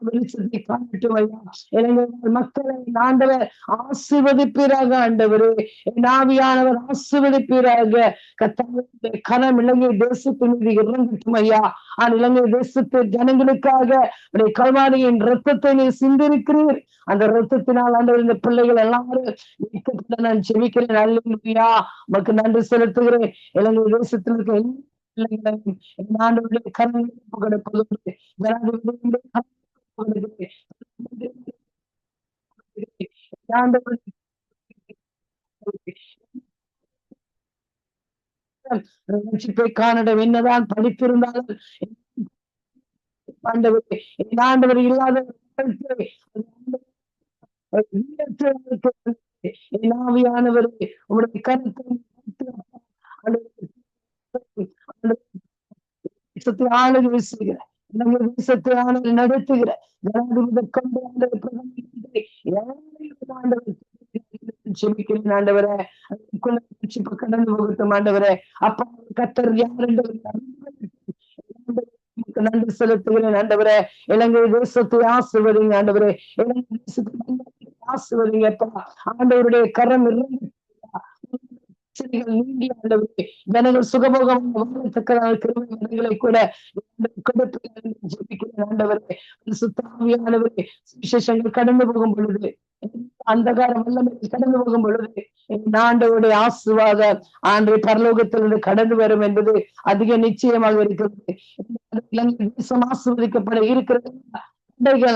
வெளிச்சத்தை காணட்டும் ஐயா. இளைஞர்கள் மக்களை ஆண்டவர் ஆசீர்வதிப்பீராக. ஆண்டவரே என் ஆவியானவர் ஆசீர்வதிப்பீராக. கர்த்தாவே கனம் இலங்கை தேசத்தின் மீது இறங்கட்டும் ஐயா. இலங்கை தேசத்து ஜனங்களுக்காக கல்வாரியின் ரத்தத்தை நீ சிந்திருக்கிறீர். அந்த ரத்தத்தினால் ஆண்டவர் இந்த பிள்ளைகள் எல்லாரும் நான் ஜெபிக்கிறேன். அல்லேலூயா உமக்கு நன்றி செலுத்துகிறேன். இலங்கை தேசத்தில் இருக்க ஆண்டவருடைய காணடம் என்னதான் படித்திருந்தாலும் ஆண்டவர் இல்லாத ஆவியானவரே உங்களுடைய கருத்தை தேசத்தை ஆளுகை வீசுகிற நம்ம தேசத்தை ஆளுகை நடத்துகிற ஜனாதிபதி கொண்டு ஜெபிக்கிறேன் ஆண்டவரே. கடந்து போகட்டும் ஆண்டவரே. அப்பா கத்தர் யார் நன்றி செலுத்துகிறேன் ஆண்டவரே. இலங்கை தேசத்தை ஆசிர்வதிங்க ஆண்டவரே. இலங்கை தேசத்தை ஆசிர்வதிங்கப்பா. ஆண்டவருடைய கரம் நீங்கி ஆண்டவரே ஜனங்கள் சுகபோகம் வாழத்தக்கங்களை கூட ஜெபிக்கிறேன் ஆண்டவரே. சுத்தாவியானவரே விசேஷங்கள் கடந்து போகும் பொழுது, அந்தகார வல்லமை கடந்து போகும் பொழுது ஆண்டவருடைய ஆசீர்வாத ஆண்டு பரலோகத்திலிருந்து கடந்து வரும் என்பது அதிக நிச்சயமாக இருக்கிறது. இலங்கை தேசம் ஆசீர்வதிக்கப்பட இருக்கிறது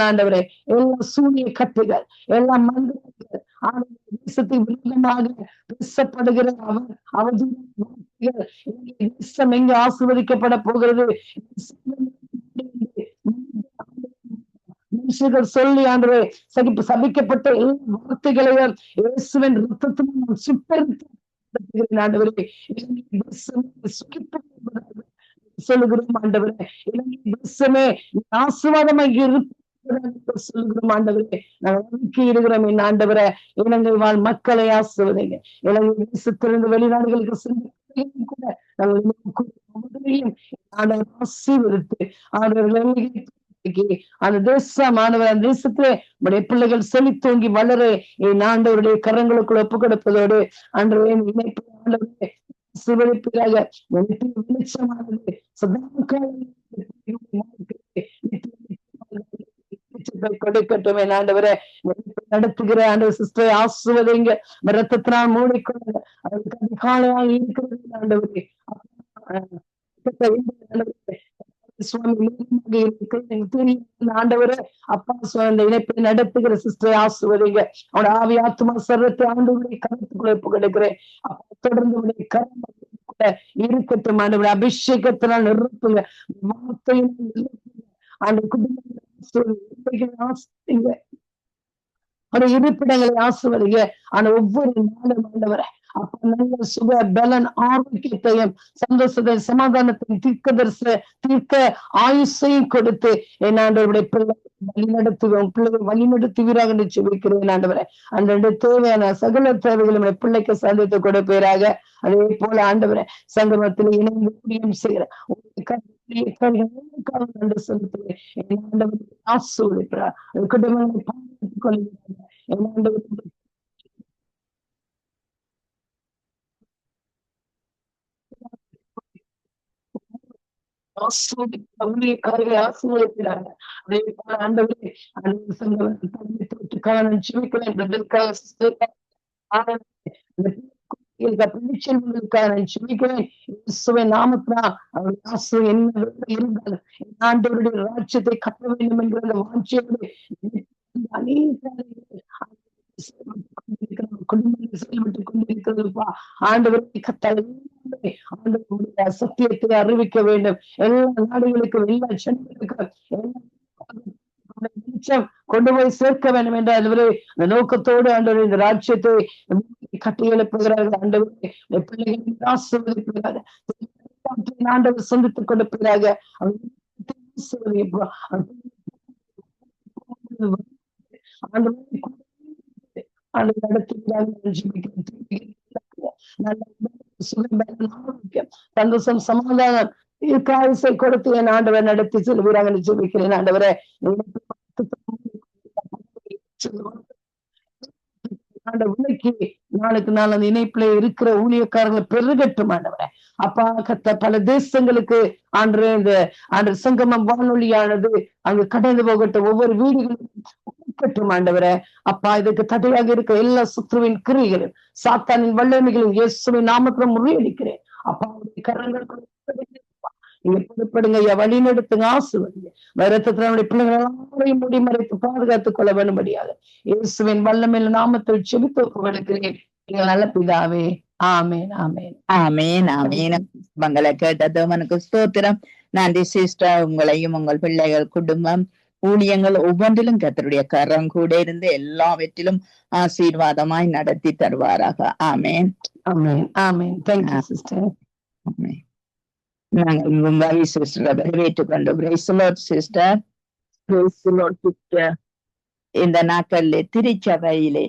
ஆண்டவரே. எல்லா சூனிய கட்டுகள், எல்லா மந்திரங்கள் தேசத்தை விருதமாக பேசப்படுகிற தேசம் எங்க ஆசீர்வதிக்கப்பட போகிறது மனுஷர்கள் சொல்லி ஆண்டவரே சபிக்கப்பட்ட எல்லா வார்த்தைகளையும் இயேசுவின் ரத்தத்தினால் சுட்டரித்து ஆண்டவரே சொல்லுகிறோம் ஆண்டவரே. இலங்கை தேசமே ஆசீர்வாதமாக சொல்லுகிறோம் ஆண்டவரே. நாங்கள் இருக்கிறோம் என் ஆண்டவரே. இலங்கை வாழ் மக்களை ஆசிர்வதிங்க. இலங்கை தேசத்திலிருந்து வெளிநாடுகளுக்கு சென்று கூட நாங்கள் ஆசீர்வதித்து அந்த தேசமானவர் அந்த தேசத்திலே நம்முடைய பிள்ளைகள் செழித்தோங்கி வளர என் ஆண்டவருடைய கரங்களுக்குள் ஒப்புக் கொடுப்பதோடு அன்றைய இணைப்பு ஆண்டவரே சிவழிப்பிலாக வெளிச்சமானது கொடுக்கட்டும் என் ஆண்டவரை. நடத்துகிற ஆண்டவர் சிஸ்டரை ஆசுவதைங்க ரத்தத்தினால் மூடிக்கொள்ள அதற்கு அதிகாலையாக இருக்கிறது ஆண்டவரே. ஆண்டவரை அப்பா இந்த இணைப்பை நடத்துகிற சிஸ்டரை ஆசுவதைங்க. அவனோட ஆவி ஆத்மா சர்வத்தை ஆண்டவருடைய கருத்துக்குள்ள ஒப்பு கொடுக்கிறேன். தொடர்ந்து கரம் இருக்கட்டும் ஆண்டவரை. அபிஷேகத்தினால் நிறுத்துங்க, வார்த்தையினால் ஆண்டு குடும்பங்களை இருப்பிடங்களை ஆசிர்வதிங்க. ஆனா ஒவ்வொரு நாளும் ஆண்டவரை அப்ப நல்ல சுக பலன் ஆரோக்கியத்தையும் சந்தோஷத்தை சமாதானத்தையும் தீர்க்க ஆயுஷையும் கொடுத்து என் ஆண்டவருடைய பிள்ளை வழிநடத்துவோம். பிள்ளைகள் வழிநடத்துவீராக என்று ஜெபிக்கிறேன் ஆண்டவரை. அந்த தேவையான சகல தேவைகளை பிள்ளைக்கு சந்தித்து கொடுப்பீராக. அதே போல ஆண்டவரை சங்கமத்தில் இணைந்து ஊழியம் செய்கிற நன்றி செலுத்துகிறேன். என் ஆண்டவரை ஆசீர்வதிக்கிறார். குடும்பங்களை பாதுகாத்துக் கொள்கிறார். என் ஆண்டவர் ஊழியக்காரர்களை ஆசீர்வதிக்கிறாங்க. அதே போல ஆண்டவரே ஆண்டவருடைய ராஜ்யத்தை கட்ட வேண்டும் என்கிற அந்த வாஞ்சையோடு குடும்பங்கள் செயல்பட்டுக் கொண்டிருக்கிறதுப்பா. ஆண்டவரை ஆண்டவருடைய சத்தியத்தை அறிவிக்க வேண்டும். எல்லா நாடுகளுக்கும் எல்லா ஜனங்களுக்கும் வெளிச்சம் கொண்டு போய் சேர்க்க வேண்டும் என்ற ஆண்டவரே அந்த நோக்கத்தோடு ஆண்டவர் இந்த ராஜ்யத்தை கட்டி எழுப்புகிறார்கள். ஆண்டவரே பிள்ளைகளை ஆசீர்வதிக்கிறார்கள். ஆண்டவர் சந்தித்துக் கொடுப்பதாக சந்தோஷம் சமாதானம் காயசை கொடுத்து என் ஆண்டவர் நடத்தி செல்கிறாங்க என்று ஜெபிக்கிறேன் ஆண்டவரே. உனக்கு நாளுக்கு நாள் அந்த இணைப்புல இருக்கிற ஊழியக்காரர்கள் பெருகட்டும் ஆண்டவரே. அப்பா கத்த பல தேசங்களுக்கு ஆண்டு இந்த ஆண்டு சங்கமம் வானொலியானது அங்கு கடந்து போகட்டும். ஒவ்வொரு வீடுகளும் ஆண்டவரே. அப்பா இதுக்கு தடையாக இருக்க எல்லா சுற்றுவின் கிரிகளும் சாத்தானின் வல்லமைகளும் இயேசுவின் நாமத்துல முறியடிக்கிறேன். அப்பா அவருடைய கரங்களுக்கு நீங்க பொறுப்படுங்க, வழி நடத்துங்க, ஆசீர்வதிங்க. வருத்தத்தினுடைய பிள்ளைகள் எல்லாரையும் முடிமறைத்து பாதுகாத்துக் கொள்ள வேண்டும்படியாக இயேசுவின் வல்லமையில நாமத்தில் செபித்து ஒப்புக்கொடுக்கிறேன். நீங்கள் நல்ல பிதாவே. ஆமேன் ஆமேன் ஆமேன் ஆமேன். மங்களை கேட்டது உனக்கு ஸ்தோத்திரம். நன்றி சிஸ்டர். உங்களையும் உங்கள் பிள்ளைகள் குடும்பம் ஊழியங்கள் ஒவ்வொன்றிலும் கர்த்தருடைய கரம் கூட இருந்து எல்லாவற்றிலும் ஆசீர்வாதமாய் நடத்தி தருவாராக. ஆமேன் ஆமென் ஆமென். Thank you sister. நாங்கள் சிஸ்டரை வரவேற்றுக் கொண்டு சிஸ்டர் இந்த நாட்களிலே திருச்சபையிலே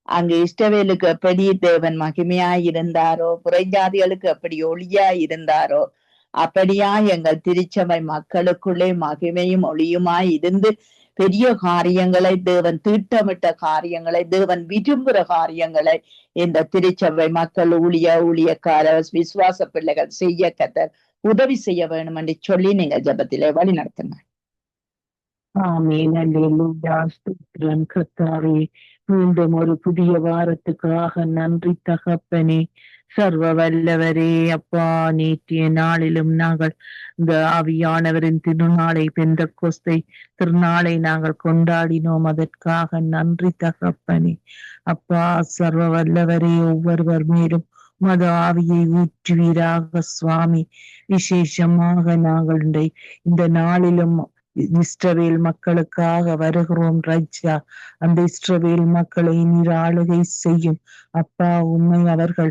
அங்கு இஸ்ரவேலுக்கு எப்படி தேவன் மகிமையாய் இருந்தாரோ, புறஜாதிகளுக்கு எப்படி ஒளியாய் இருந்தாரோ, அப்படியா எங்கள் திருச்சபை மக்களுக்குள்ளே மகிமையும் ஒளியுமாய் இருந்து பெரிய காரியங்களை தேவன் திட்டமிட்ட காரியங்களை தேவன் விரும்புகிற காரியங்களை இந்த திருச்சபை மக்கள் ஊழியக்கார விசுவாச பிள்ளைகள் செய்ய கர்த்தர் உதவி செய்ய வேண்டும் என்று சொல்லி நீங்க ஜெபத்திலே வழி நடத்துங்க. ஆமென். அல்லேலூயா. ஸ்தோத்திரம் கர்த்தாவே. மீண்டும் ஒரு புதிய வாரத்துக்காக நன்றி தகப்பனே. சர்வ வல்லவரே அப்பா, நேற்றைய நாளிலும் நாங்கள் இந்த ஆவியானவரின் திருநாளை பெந்தெக்கோஸ்தை திருநாளை நாங்கள் கொண்டாடினோம். அதற்காக நன்றி தகப்பனே. அப்பா சர்வ வல்லவரே, ஒவ்வொருவர் மேலும் மத ஆவியை ஊற்றுவீராக சுவாமி. விசேஷமாக நாங்கள் இந்த நாளிலும் இஸ்ரவேல் மக்களுக்காக வருகிறோம் ராஜா. அந்த இஸ்ரவேல் மக்களை நீர் ஆளுகை செய்யும் அப்பா. உண்மை அவர்கள்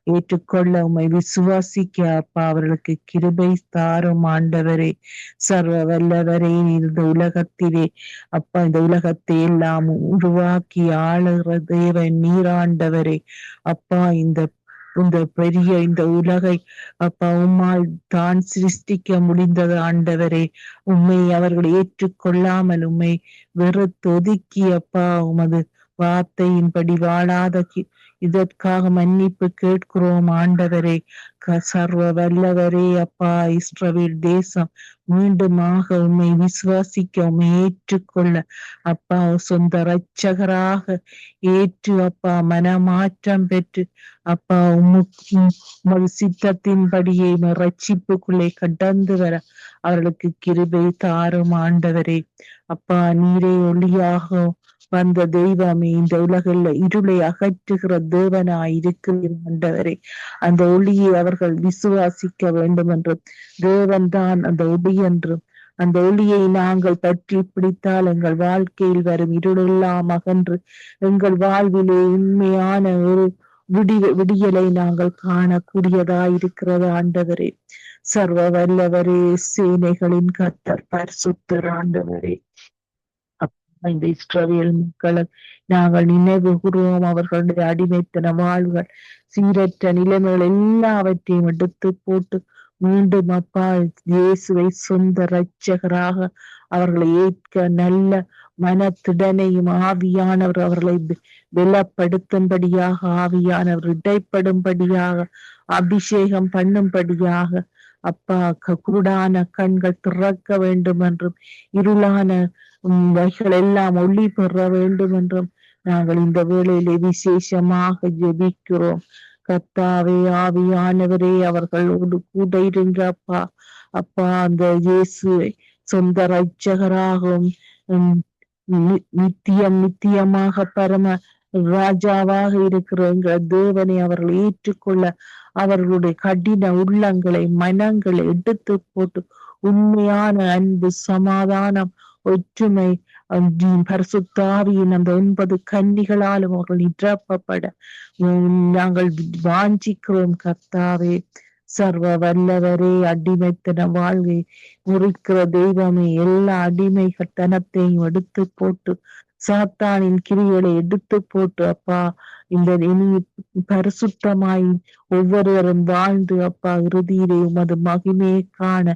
ஏற்றுக்கொள்ள உண்மை விசுவாசிக்க அப்பா அவர்களுக்கு கிருபை தாரும் ஆண்டவரே. சர்வ வல்லவரே, இந்த உலகத்திலே அப்பா இந்த உலகத்தை எல்லாம் உருவாக்கி ஆளுகிற தேவன் நீராண்டவரே. அப்பா இந்த பெரிய இந்த உலகை அப்பா உம்மால் தான் சிருஷ்டிக்க முடிந்தது ஆண்டவரே. உம்மை அவர்கள் ஏற்றுக்கொள்ளாமல் உம்மை வெறுத்தொதுக்கி அப்பா உமது வார்த்தையின்படி வாழாத இதற்காக மன்னிப்பு கேட்கிறோம் ஆண்டவரே. சர்வ வல்லவரே அப்பா, இஸ்ரவேல் தேசம் மீண்டுமாக உம்மை விசுவாசிக்க உம்மை ஏற்றுக்கொள்ள அப்பா சொந்த இரட்சகராக ஏற்று அப்பா மனமாற்றம் பெற்று அப்பா உமது சித்தத்தின்படியே ரட்சிப்புக்குள்ளே கடந்து வர அவர்களுக்கு கிருபை தாரும் ஆண்டவரே. அப்பா நீரே ஒளியாக வந்த தெய்வமே, இந்த உலகில் இருளை அகற்றுகிற தேவனாய் இருக்கிறீர் ஆண்டவரே. அந்த ஒளியை அவர்கள் விசுவாசிக்க வேண்டும் என்றும் தேவன் தான் அந்த ஒளி என்றும் அந்த ஒளியை நாங்கள் பற்றி பிடித்தால் எங்கள் வாழ்க்கையில் வரும் இருளெல்லாம் அகன்று எங்கள் வாழ்விலே உண்மையான ஒரு விடியலை நாங்கள் காணக்கூடியதாயிருக்கிறது ஆண்டவரே. சர்வ வல்லவரே, சேனைகளின் கர்த்தர் பரிசுத்தர் ஆண்டவரே. இந்த இஸ்ரவேல் மக்களை நாங்கள் நினைவு கூறுவோம். அவர்களுடைய அடிமைத்தன வாழ்வுகள், சீரற்ற நிலைமைகள் எல்லாவற்றையும் எடுத்து போட்டு மீண்டும் அப்பா இயேசுவை சொந்த இரட்சகராக அவர்களை ஏற்க நல்ல மனத்திடனையும் ஆவியானவர் அவர்களை பலப்படுத்தும்படியாக, ஆவியானவர் இடைப்படும்படியாக, அபிஷேகம் பண்ணும்படியாக அப்பா குருடான கண்கள் திறக்க வேண்டும் என்றும் இருளான வைகள் எல்லாம் ஒளி பெற வேண்டும் என்றும் நாங்கள் இந்த வேளையிலே விசேஷமாக ஜெபிக்கிறோம். கர்த்தாவே, ஆவியானவரே அவர்களோடு கூட இருங்க அப்பா. அப்பா அந்த இயேசுவை சொந்த இரட்சகராகவும் நித்தியமாக பரம ராஜாவாக இருக்கிற எங்கள் தேவனை அவர்கள் ஏற்றுக்கொள்ள அவர்களுடைய கடின உள்ளங்களை மனங்களை எடுத்து போட்டு உண்மையான அன்பு, சமாதானம், ஒற்றுமை, பரிசுத்த ஆவியின் அந்த 9 கன்னிகளாலும் அவர்கள் நிரப்பப்பட நாங்கள் வாஞ்சிக்கிறோம் கர்த்தாவே. சர்வ வல்லவரே, அடிமைத்தன வாழ்வை முறிக்கிற தெய்வமே, எல்லா அடிமைத்தனத்தையும் எடுத்து போட்டு சாத்தானின் கிரிகளை எடுத்து போட்டு அப்பா இந்த பரிசுத்தமாய் ஒவ்வொருவரும் வாழ்ந்து அப்பா இறுதியிலே உமது மகிமையை காண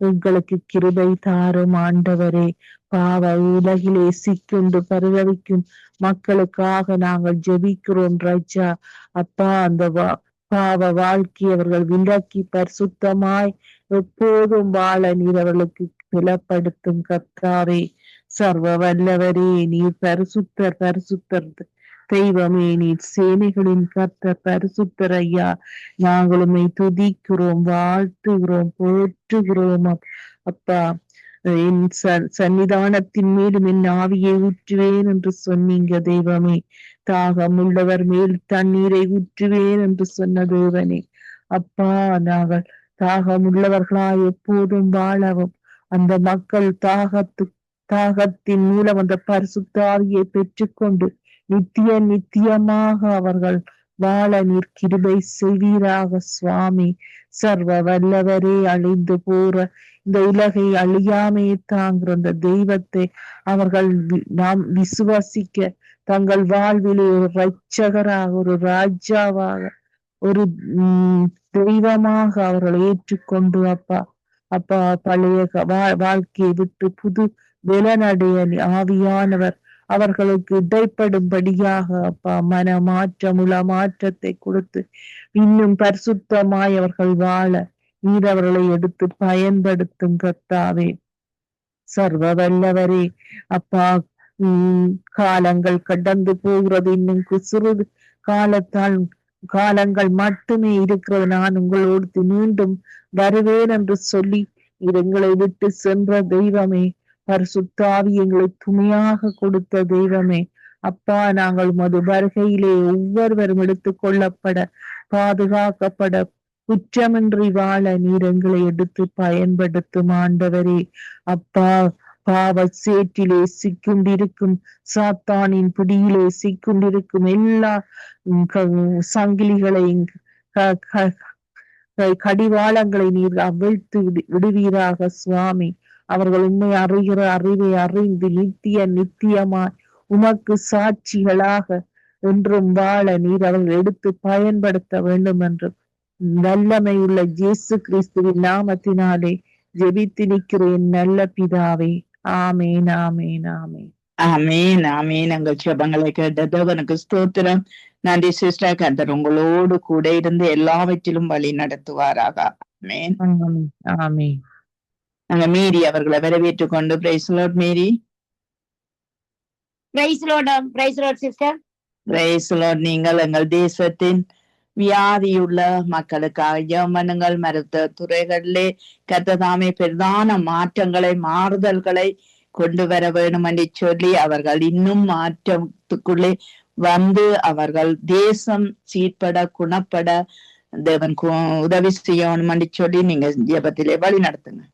எங்களுக்கு கிருபை தாரும் ஆண்டவரே. பாவ உலகிலே சிக்குண்டு பரிதவிக்கும் மக்களுக்காக நாங்கள் ஜெபிக்கிறோம் ராஜா. அப்பா அந்த பாவ வாழ்க்கை அவர்கள் விலக்கி பரிசுத்தமாய் எப்போதும் வாழ நீர் அவர்களுக்கு பலப்படுத்தும் கர்த்தாவே. சர்வ வல்லவரே, நீர் பரிசுத்தர் தெய்வமே, நீர் சேனைகளின் கர்த்தர் பரிசுத்தர் ஐயா. நாங்களுமே துதிக்கிறோம், வாழ்த்துகிறோம், போற்றுகிறோம் அப்பா. என் சன்னிதானத்தின் மேலும் என் ஆவியை ஊற்றுவேன் என்று சொன்னீங்க தெய்வமே. தாகம் உள்ளவர் மேல் தண்ணீரை ஊற்றுவேன் என்று சொன்ன தேவனே. அப்பா நாங்கள் தாகம் உள்ளவர்களாய் எப்போதும் வாழவும் அந்த மக்கள் தாகத்தின் மூலம் அந்த பரிசுத்த ஆவியை பெற்றுக்கொண்டு நித்தியமாக அவர்கள் வாழ நீர் கிருபை செய்வீராக சுவாமி. சர்வ வல்லவரே, அழிந்து போற இந்த உலகை அழியாமே தாங்கிற அந்த தெய்வத்தை அவர்கள் நாம் விசுவாசிக்க தங்கள் வாழ்விலே ஒரு இரட்சகராக, ஒரு ராஜாவாக, ஒரு தெய்வமாக அவர்கள் ஏற்றுக்கொண்டு அப்பா அப்பா பழைய வாழ்க்கையை விட்டு புது வெலனடைய ஆவியானவர் அவர்களுக்கு இடைப்படும்படியாக அப்பா மனமாற்றமுள்ள மாற்றத்தை கொடுத்து இன்னும் பரிசுத்தமாய் அவர்கள் வாழ நீர் அவர்களை எடுத்து பயன்படுத்தும் கர்த்தாவே. சர்வ வல்லவரே அப்பா, காலங்கள் கடந்து போகிறது, இன்னும் சிறிது காலங்கள் மட்டுமே இருக்கிறது. நான் உங்களோடு மீண்டும் வருவேன் என்று சொல்லி எங்களை விட்டு சென்ற தெய்வமே, பரிசுத்த ஆவி எங்களை துணையாக கொடுத்த தெய்வமே, அப்பா நாங்கள் உமது வருகையிலே ஒவ்வொருவரும் எடுத்துக் கொள்ளப்பட, பாதுகாக்கப்பட, குற்றமின்றி வாழ நீர் எங்களை எடுத்து பயன்படுத்தும் ஆண்டவரே. அப்பா, பாவ சேற்றிலே சிக்குண்டிருக்கும், சாத்தானின் பிடியிலே சிக்குண்டிருக்கும் எல்லா சங்கிலிகளை, கடிவாளங்களை நீர் அவிழ்த்து விடுவீராக சுவாமி. அவர்கள் உண்மை அறிகிற அறிவை அறிந்து நித்தியமாய் உமக்கு சாட்சிகளாக என்றும் வாழ நீர் அவர்கள் எடுத்து பயன்படுத்த வேண்டும் என்று வல்லமை உள்ள இயேசு கிறிஸ்துவின் நாமத்தினாலே ஜெபித்து நிற்கிறேன் நல்ல பிதாவே. ஆமேன், ஆமேன், ஆமேன். ஆமீன், ஆமீன். எங்கள் ஜெபங்களை கேட்டது அவனுக்கு ஸ்தோத்திரம். நன்றி சிஸ்டர். கர்த்தர் உங்களோடு கூட இருந்து எல்லாவற்றிலும் வழி நடத்துவாராக. ஆமீன், ஆமீன். நாங்க மேரி அவர்களை வரவேற்றுக் கொண்டு praise Lord Mary. Praise Lord sister. Praise Lord. நீங்கள் எங்கள் தேசத்தின் வியாதியுள்ள மக்களுக்காக ஜெபம் பண்ணுங்கள். மருத்துவ துறைகளிலே கர்த்ததாமே பிரதான மாற்றங்களை, மாறுதல்களை கொண்டு வர வேண்டும் என்று சொல்லி அவர்கள் இன்னும் மாற்றத்துக்குள்ளே வந்து அவர்கள் தேசம் சீர்பட, குணப்பட தேவன் உதவி செய்யணும் என்று சொல்லி நீங்க ஜெபத்திலே வழி நடத்துங்க.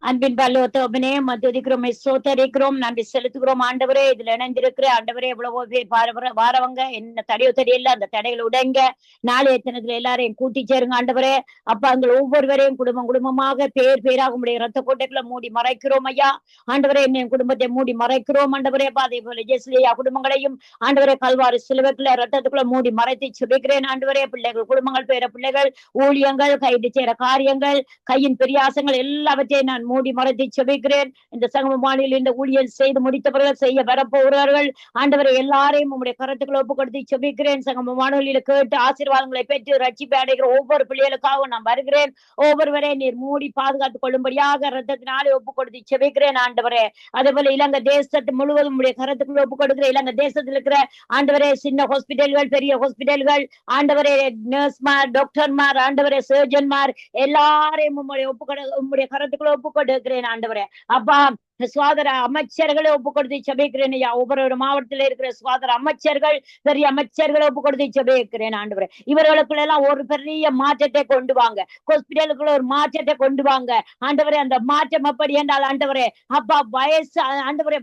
அன்பின் பல்லோத்தோபனே மதுரிக்கிறோம், சோத்தரிக்கிறோம், நன்றி செலுத்துகிறோம் ஆண்டவரே. இதுல இணைந்திருக்கிற ஆண்டவரே, எவ்வளவோ பேர் வாரவங்க என்ன தடையோ தெரியல, அந்த தடைகளை உடைங்க. நாளைய தினத்துல எல்லாரையும் கூட்டி சேருங்க ஆண்டவரே. அப்ப அங்க ஒவ்வொருவரையும் குடும்பமாக பேராக உடைய ரத்த கோட்டைக்குள்ள மூடி மறைக்கிறோம் ஐயா. ஆண்டவரே, என்னையும் குடும்பத்தை மூடி மறைக்கிறோம் ஆண்டவரே. அதே போல ஜெஸ்லியா குடும்பங்களையும் ஆண்டவரே கல்வாரி சிலுவைக்குள்ள ரத்தத்துக்குள்ள மூடி மறைத்து சுபிக்கிறேன் ஆண்டவரே. பிள்ளைகள் குடும்பங்கள், பேர பிள்ளைகள், ஊழியங்கள், கைது செய்யற காரியங்கள், கையின் பெரியாசங்கள் எல்லாவற்றையும் நான் மூடி மறைத்து செபிக்கிறேன். இந்த சங்கமமானில் இந்த ஊழியர் செய்து முடித்தவர்கள், செய்ய வரப்போகிறார்கள் ஆண்டவரை எல்லாரையும் உங்களுடைய கருத்துக்களை ஒப்பு கொடுத்து செபிக்கிறேன். சங்கமமானில் கேட்டு ஆசீர்வாதங்களை பெற்று ரட்சிப்பை அடைகிற ஒவ்வொரு பிள்ளைகளுக்காக நான் வருகிறேன். ஒவ்வொருவரையும் நீர் மூடி பாதுகாத்துக் கொள்ளும்படியாக ரத்தத்தினாலே ஒப்பு கொடுத்து செபிக்கிறேன் ஆண்டவரே. அதே போல இலங்கை தேசத்து முழுவதும் உடைய கருத்துக்களை ஒப்பு கொடுக்கிற இலங்கை தேசத்தில் இருக்கிற ஆண்டவரே சின்ன ஹாஸ்பிட்டல்கள், பெரிய ஹாஸ்பிட்டல்கள், ஆண்டவரே நர்ஸ்மார், டாக்டர்மார், ஆண்டவரே சர்ஜன்மார் எல்லாரையும் உங்களுடைய கருத்துக்களை ஒப்பு கொடுக்கிறேன் ஆண்டவரே. அப்பா, சுகாதார அமைச்சர்களை ஒப்பு கொடுத்து செபிக்கிறேன் ஐயா. ஒவ்வொரு மாவட்டத்தில் இருக்கிற சுகாதார அமைச்சர்கள், பெரிய அமைச்சர்களை ஒப்பு கொடுத்து செபிக்கிறேன் ஆண்டவரே. இவர்களுக்குள்ள எல்லாம் ஒரு பெரிய மாற்றத்தை கொண்டு வாங்க. ஹாஸ்பிட்டலுக்குள்ள ஒரு மாற்றத்தை கொண்டு வாங்க ஆண்டவரே. அந்த மாற்றம் எப்படி என்றால் ஆண்டவரே, அப்பா வயசு ஆண்டவரே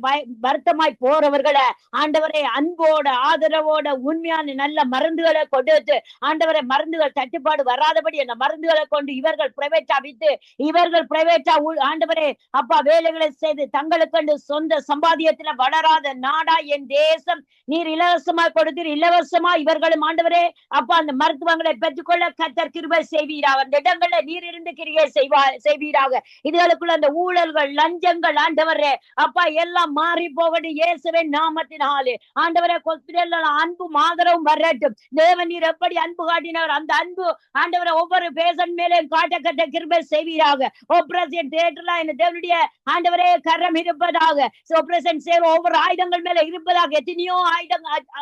வருத்தமாய் போறவர்களை ஆண்டவரே அன்போட, ஆதரவோட, உண்மையான நல்ல மருந்துகளை கொடுத்து ஆண்டவரே மருந்துகள் தட்டுப்பாடு வராதபடி அந்த மருந்துகளை கொண்டு இவர்கள் பிரைவேட்டா வித்து, இவர்கள் பிரைவேட்டா ஆண்டவரே அப்பா வேலைகளை செய்து தங்களுக்கு சொந்த சம்பாதியத்துல வளராத நாடா என் தேசம் நீர் இலவசமா கொடுத்தீர். இலவசமா இவர்களும் ஆண்டவரே அப்பா அந்த மருத்துவங்களை பெற்றுக்கொள்ள கர்த்தர் கிருபை செய்வீராக. அந்த இடங்கள்ல நீர் இருந்து கிரியை செய்வீராக. இதுகளுக்குள்ள அந்த ஊழல்கள், லஞ்சங்கள் ஆண்டவரே அப்பா எல்லாம் மாறி போகட்டும் இயேசுவின் நாமத்தினாலே. ஆண்டவரே ஹாஸ்பிட்டல்ல அன்பும் ஆதரவும் வரட்டும். தேவன் நீர் எப்படி அன்பு காட்டினவர் அந்த அன்பு ஆண்டவரை ஒவ்வொரு பேஷண்ட் மேலேயும் காட்ட கிருபை செய்வீராக. ஆபரேஷன் தியேட்டர்ல இந்த தேவனுடைய ஆண்டவரே கரம் இருப்பதாக. ஆபரேஷன் சேவை ஒவ்வொரு ஆயுதங்கள் மேல இருப்பதாக. எத்தனையோ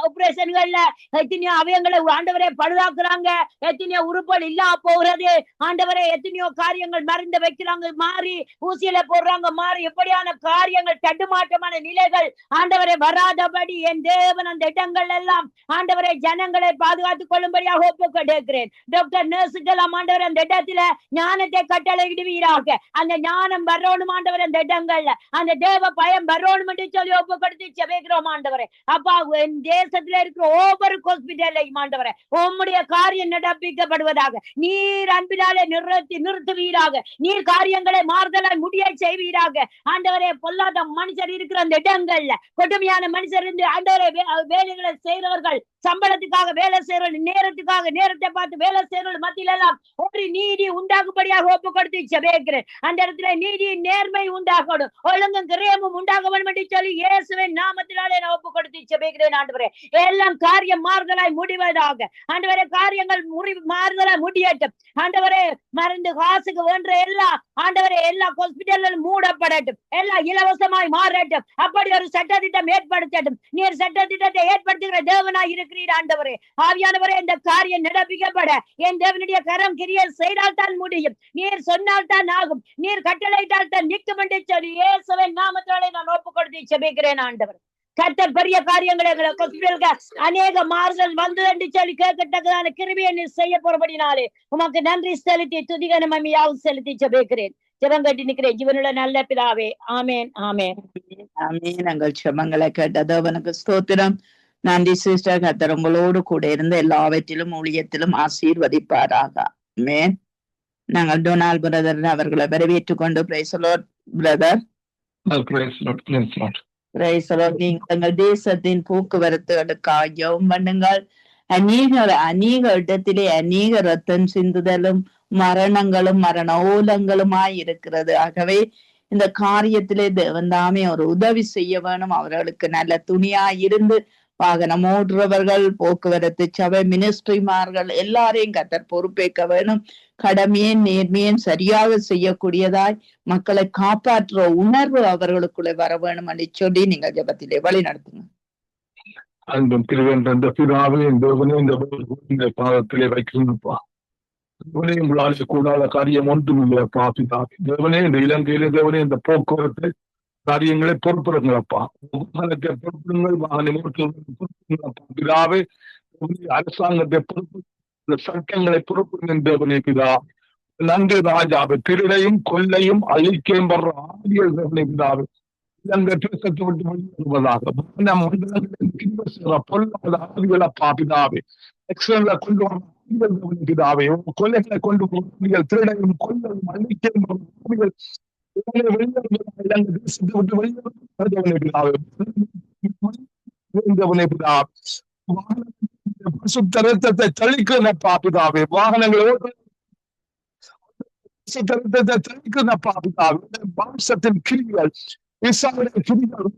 ஆபரேஷன்கள்ல எத்தனையோ அவயங்களை ஆண்டவரே பழுதாக்குறாங்க. எத்தனையோ உறுப்புகள் இல்லா போகிறது ஆண்டவரே. எத்தனையோ காரியங்கள் மருந்து வைக்கிறாங்க, மாறி ஊசியில போடுறாங்க, மாறி எப்படியான காரியங்கள், தடுமாற்றமான நிலைகள் ஆண்டவரை வராதபடி என் தேவன் அந்த இடங்கள் எல்லாம் ஆண்டவரை ஜனங்களை பாதுகாத்துக் கொள்ளும்படியாக ஒப்பு கொடுக்கிறேன். டாக்டர் நர்ஸுக்கெல்லாம் ஆண்டவரை அந்த இடத்துல ஞானத்தை கட்டளை இடுவீராக. அந்த ஞானம் வரணும் ஆண்டவர் அந்த இடங்கள்ல. அந்த தேவ பயம் வரணும் என்று சொல்லி ஒப்பு கொடுத்து ஜெபிக்கிறோம் ஆண்டவரே. அப்பா என் தேசத்துல இருக்கிற ஒவ்வொரு ஹாஸ்பிட்டலையும் ஆண்டவரே உம்முடைய காரியம் நடப்பிக்கப்படுவதாக நீர் அன்பினாலே நிறுத்துவீராக. நீர் காரியங்களை மாறுதலாய் முடிய செய்வீராக ஆண்டவரே. பொல்லாத மனுஷர் இருக்கிற அந்த இடங்கள்ல கொடுமையான மனுஷர் இருந்து ஆண்டவரே வேலைகளை செய்கிறவர்கள், சம்பளத்துக்காக வேலை செய்யறவர்கள், நேரத்தை பார்த்து வேலை செய்யறவர்கள் மத்தியில எல்லாம் ஒரு நீதி உண்டாகும்படியாக ஒப்பு கொடுத்து ஜெபிக்கிறேன். அந்த இடத்துல நீதி நேர்மை உண்டாகணும், ஒழுங்கும் கிரயமும் உண்டாக வேண்டும் என்று சொல்லி இயேசுவின் நாமத்தினாலே நான் ஒப்பு கொடுத்து ஜெபிக்கிறேன் ஆண்டவரே. எல்லாம் காரியம் மாறுதலாய் முடிவதாக ஆண்டவரே. காரியங்கள் மாறுதலாய் முடியட்டும் ஆண்டவரே. மருந்து காசுக்கு வேண்ட எல்லா ஆண்டவரே எல்லா ஹாஸ்பிட்டல்களும் மூடப்படட்டும், எல்லாம் இலவசமாய் மாறட்டும். அப்படி ஒரு சட்டத்திட்டம் ஏற்படுத்தட்டும். நீர் சட்டத்திட்டத்தை ஏற்படுத்துகிற தேவனாய் இருக்கிறீர் ஆண்டவரே. ஆவியானவரே இந்த காரியம் நடப்பிக்கப்பட என் தேவனுடைய கரம் கிரியை செய்தால் தான் முடியும். நீர் சொன்னால் தான் ஆகும், நீர் கட்டளையிட்டால் தான் நிற்கும் என்று சொல்லி இயேசுவின் நாமத்தினாலே நான் ஒப்பு கொடுத்து ஜெபிக்கிறேன் ஆண்டவர். கர்த்தர் பெரிய காரியங்களை அநேக மாறுதல் வந்து என்று சொல்லி கேட்கத்தக்கதான கிருபையை நீர் செய்ய போறபடினாலே உமக்கு நன்றி செலுத்தி துதிகன மம்மியாவும் செலுத்தி ஜெபிக்கிறேன். ஜெபம் கட்டி நிற்கிறேன் ஜீவனுள்ள நல்ல பிதாவே. ஆமேன் ஆமேன் ஆமேன். நாங்கள் ஜெபங்களை கேட்டது அவனுக்கு ஸ்தோத்திரம். நன்றி சிஸ்டர். கர்த்தர் உங்களோடு கூட இருந்து எல்லாவற்றிலும் ஊழியத்திலும் ஆசீர்வதிப்பாராக. ஆமேன். நாங்கள் டொனால்ட் பிரதர் அவர்களை வரவேற்றுக் கொண்டு பிரைஸ் தி லார்ட் பிரதர். நீங்கள் தேசத்தின் போக்குவரத்துகளுக்காக ஜெபம் பண்ணுங்கள். அநேக இடத்திலே அநேக ரத்தம் சிந்துதலும் மரணங்களும் மரண ஓலங்களுமாய் இருக்கிறது. ஆகவே இந்த காரியத்திலே தேவன் தாமே ஒரு உதவி செய்ய வேணும். அவர்களுக்கு நல்ல துணியா இருந்து வாகனம் ஓடுறவர்கள், போக்குவரத்து சபை மினிஸ்ட்ரிமார்கள் எல்லாரையும் கர்த்தர் பொறுப்பேற்க வேணும். கடமையும் நேர்மையும் சரியாக செய்யக்கூடியதாய் மக்களை காப்பாற்றுற உணர்வு அவர்களுக்குள்ளே வர வேணும் என்று சொல்லி நீங்கள் ஜெபத்திலே வழி நடத்துங்க. அன்பும் திருவென்ற பிதாவே இந்த பாதத்திலே வைக்கிறப்பா. உங்களால் கூடாத காரியம் ஒன்றும் இல்லைப்பா பிதாவே. தேவனே இந்த இலங்கையிலே தேவனே இந்த போக்குவரத்து காரியங்களை பொறுப்புறங்களப்பா. பொறுப்புங்கள், வாகனம் பொறுப்புங்களப்பா பிதாவே. அரசாங்கத்தை பொறுப்பு, சட்டங்களை பொறுப்புங்கள் தேவனே பிதா. நன்றி ராஜாவே. திருடையும் கொள்ளையும் அழிக்கையும் வர்ற ஆவியல் தேவனே பிதாவே. இலங்கை தேசத்தை விட்டு வெளியேறுவதாக பொல்லாத ஆவிகளப்பா பிதாவே. எக்ஸலை கொண்டு வர பிதாவே. கொள்ளைகளை கொண்டு போகிற திருடையும் கொள்ளையும் அழிக்கையும் வர்ற ஆவிகள் சுத்தரத்தை தளிக்கிறப்பா பிதாவே. வாகனங்களை தளிக்கிறப்பா பிதாவே. வம்சத்தின் கிரிகள் கிரிகள்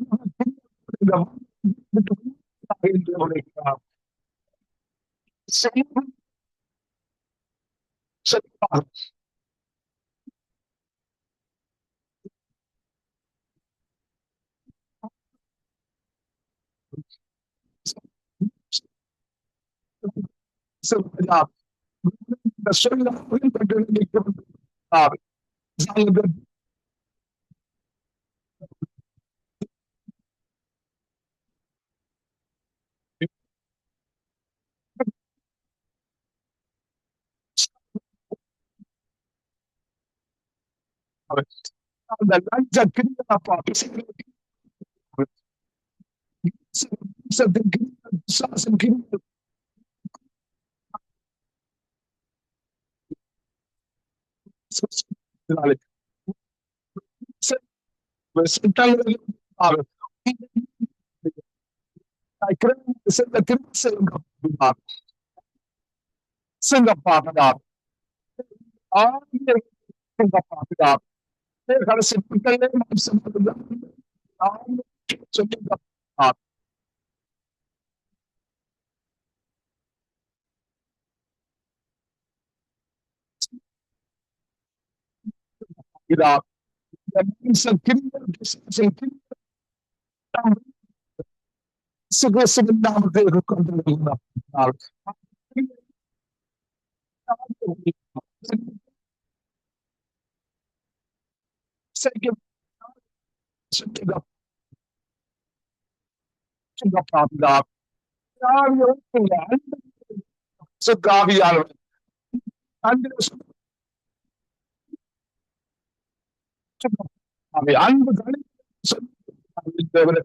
அன்பு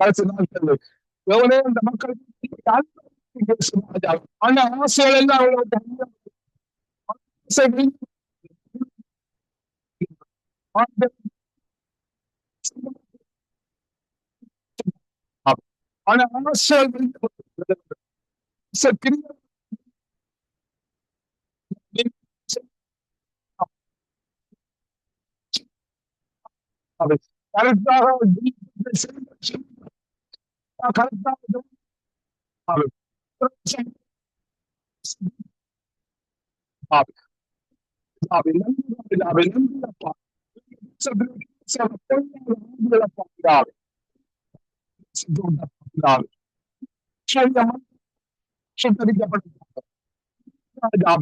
கடைசி நாட்கள் எவ்வளோ இந்த மக்கள் ஆனா ஆசைகள் எல்லாம் ஆனா ஆசைகள் கரெக்டாக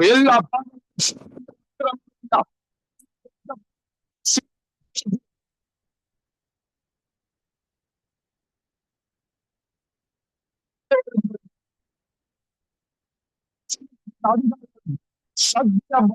எல்லா சத்தியம் சத்தியம்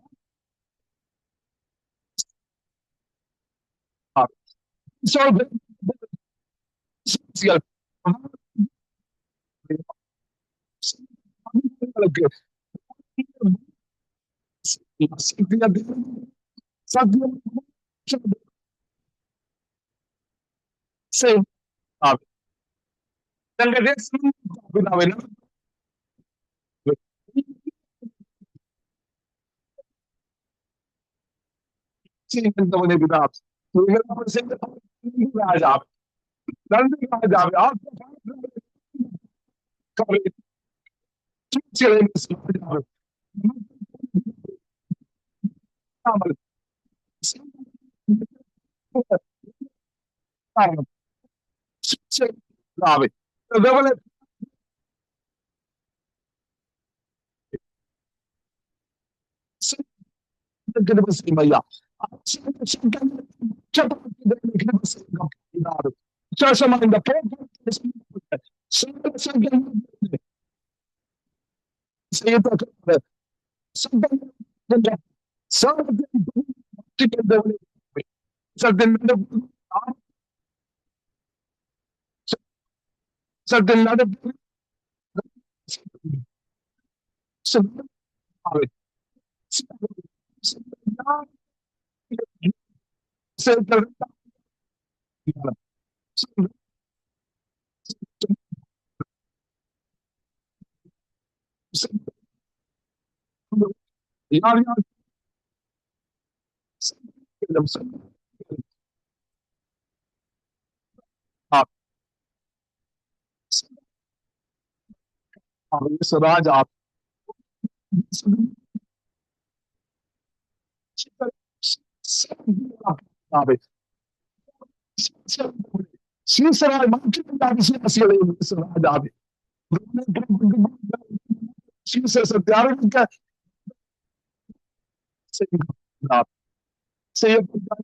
ராஜா சீசராய் மாற்றிக்கொண்ட விசுவாசிகளை ராஜாவே சீசத்தை அறிவிக்க செய்யப்பட்ட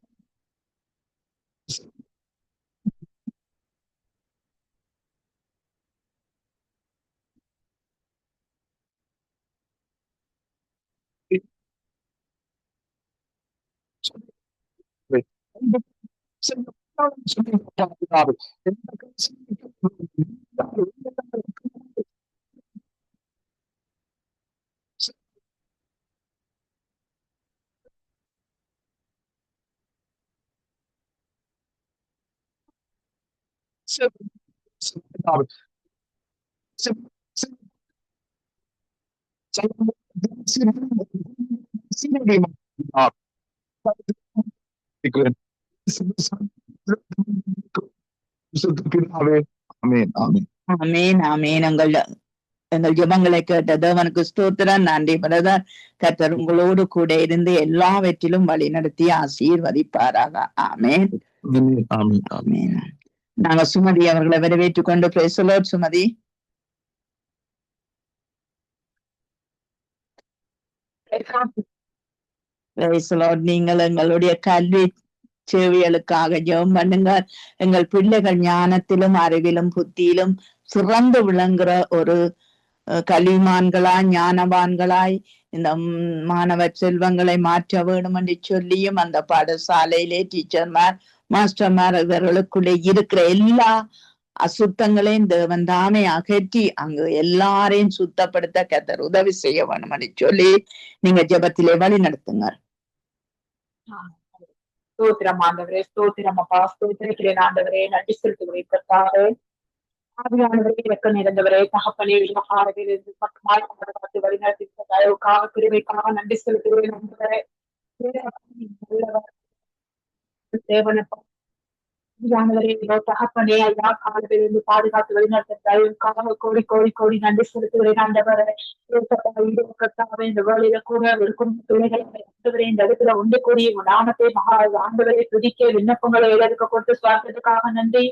ஆமேன் ஆமேன். எங்கள் ஜெபங்களை கேட்ட தேவனுக்கு ஸ்தோத்திரம். நன்றி பிரதர். கர்த்தர் உங்களோடு கூட இருந்து எல்லாவற்றிலும் வழி நடத்தி ஆசீர்வதிப்பாராக. ஆமேன் ஆமேன். நாங்க சுமதி அவர்களை வரவேற்றுக் கொண்டு பேசலோட். சுமதி. நீங்கள் எங்களுடைய கல்வி சேவைகளுக்காக ஜெபம் பண்ணுங்க. எங்கள் பிள்ளைகள் ஞானத்திலும் அறிவிலும் புத்தியிலும் சிறந்து விளங்குற ஒரு கல்விமான்களாய் ஞானவான்களாய் இந்த மாணவ செல்வங்களை மாற்ற வேண்டும் என்று சொல்லியும் அந்த பாடசாலையிலே டீச்சர்மார் மாஸ்டர்மார் இவர்களுக்குள்ளே இருக்கிற எல்லா அசுத்தங்களையும் தேவன் தாமே அகற்றி அங்கு எல்லாரையும் சுத்தப்படுத்த கர்த்தர் உதவி செய்ய வேணும்னு சொல்லி நீங்க ஜெபத்திலே வழி நடத்துங்க. ஸ்தோத்திரம் ஆண்டவரே, ஸ்தோத்திரம் அப்பா, ஸ்தோத்திரிக்கிறேன் ஆண்டவரே, நன்றி செலுத்துகிறேன் கர்த்தாவே. ஆவியானவரே, இறக்க நிறைந்தவரே, தகப்பனே, விவகாரத்திலிருந்து பக்கமாய் பாதுகாத்து வழிநடத்தி தயவுக்காக கிருபைக்காக நன்றி செலுத்துகிறேன் ஆண்டவரே. தேவனப்பா ஆவியானவரே, தகப்பனே, ஐயா காலத்திலிருந்து பாதுகாத்து வழிநடத்த தயவுக்காக கோடி கோடி கோடி நன்றி செலுத்துகிறேன் ஆண்டவரே. கர்த்தாவே, இந்த வேலையில கூட இருக்கும் பிள்ளைகளை ஆண்டவரே, இந்த இடத்துல உண்டு கூடிய நாமத்தை மகா ஆண்டவரை துதிக்க விண்ணப்பங்களை எழுதுக்க கொடுத்து சுவாசத்துக்காக நன்றி.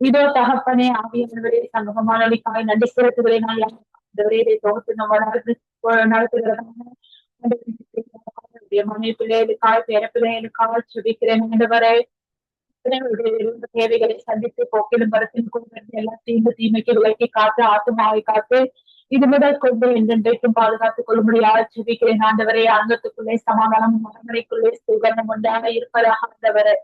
இதோ தகப்பனே, ஆவியானவரே, சங்கமமானவர்களுக்காக நன்றி செலுத்துகிறேன். ஆண்டவரே, தொகுத்து நம்ம நடத்துகிறதான மனை பிள்ளைகளுக்காக பேர பிள்ளைகளுக்காக சுபிக்கிறேன் ஆண்டவரே. தேவைகளை சந்தித்து போக்கிலும் வரத்தின் கொண்டு எல்லா தீமைக்கு விலக்கி காத்து ஆத்துமாவை காத்து இது முதல் கொண்டு என்றென்றைக்கும் பாதுகாத்துக் கொள்ளும்படியாக சுபிக்கிறேன் ஆண்டவரே. அங்கத்துக்குள்ளே சமாதானம், மனமனைக்குள்ளே சுகனம் உண்டாக இருப்பதாக ஆண்டவரே.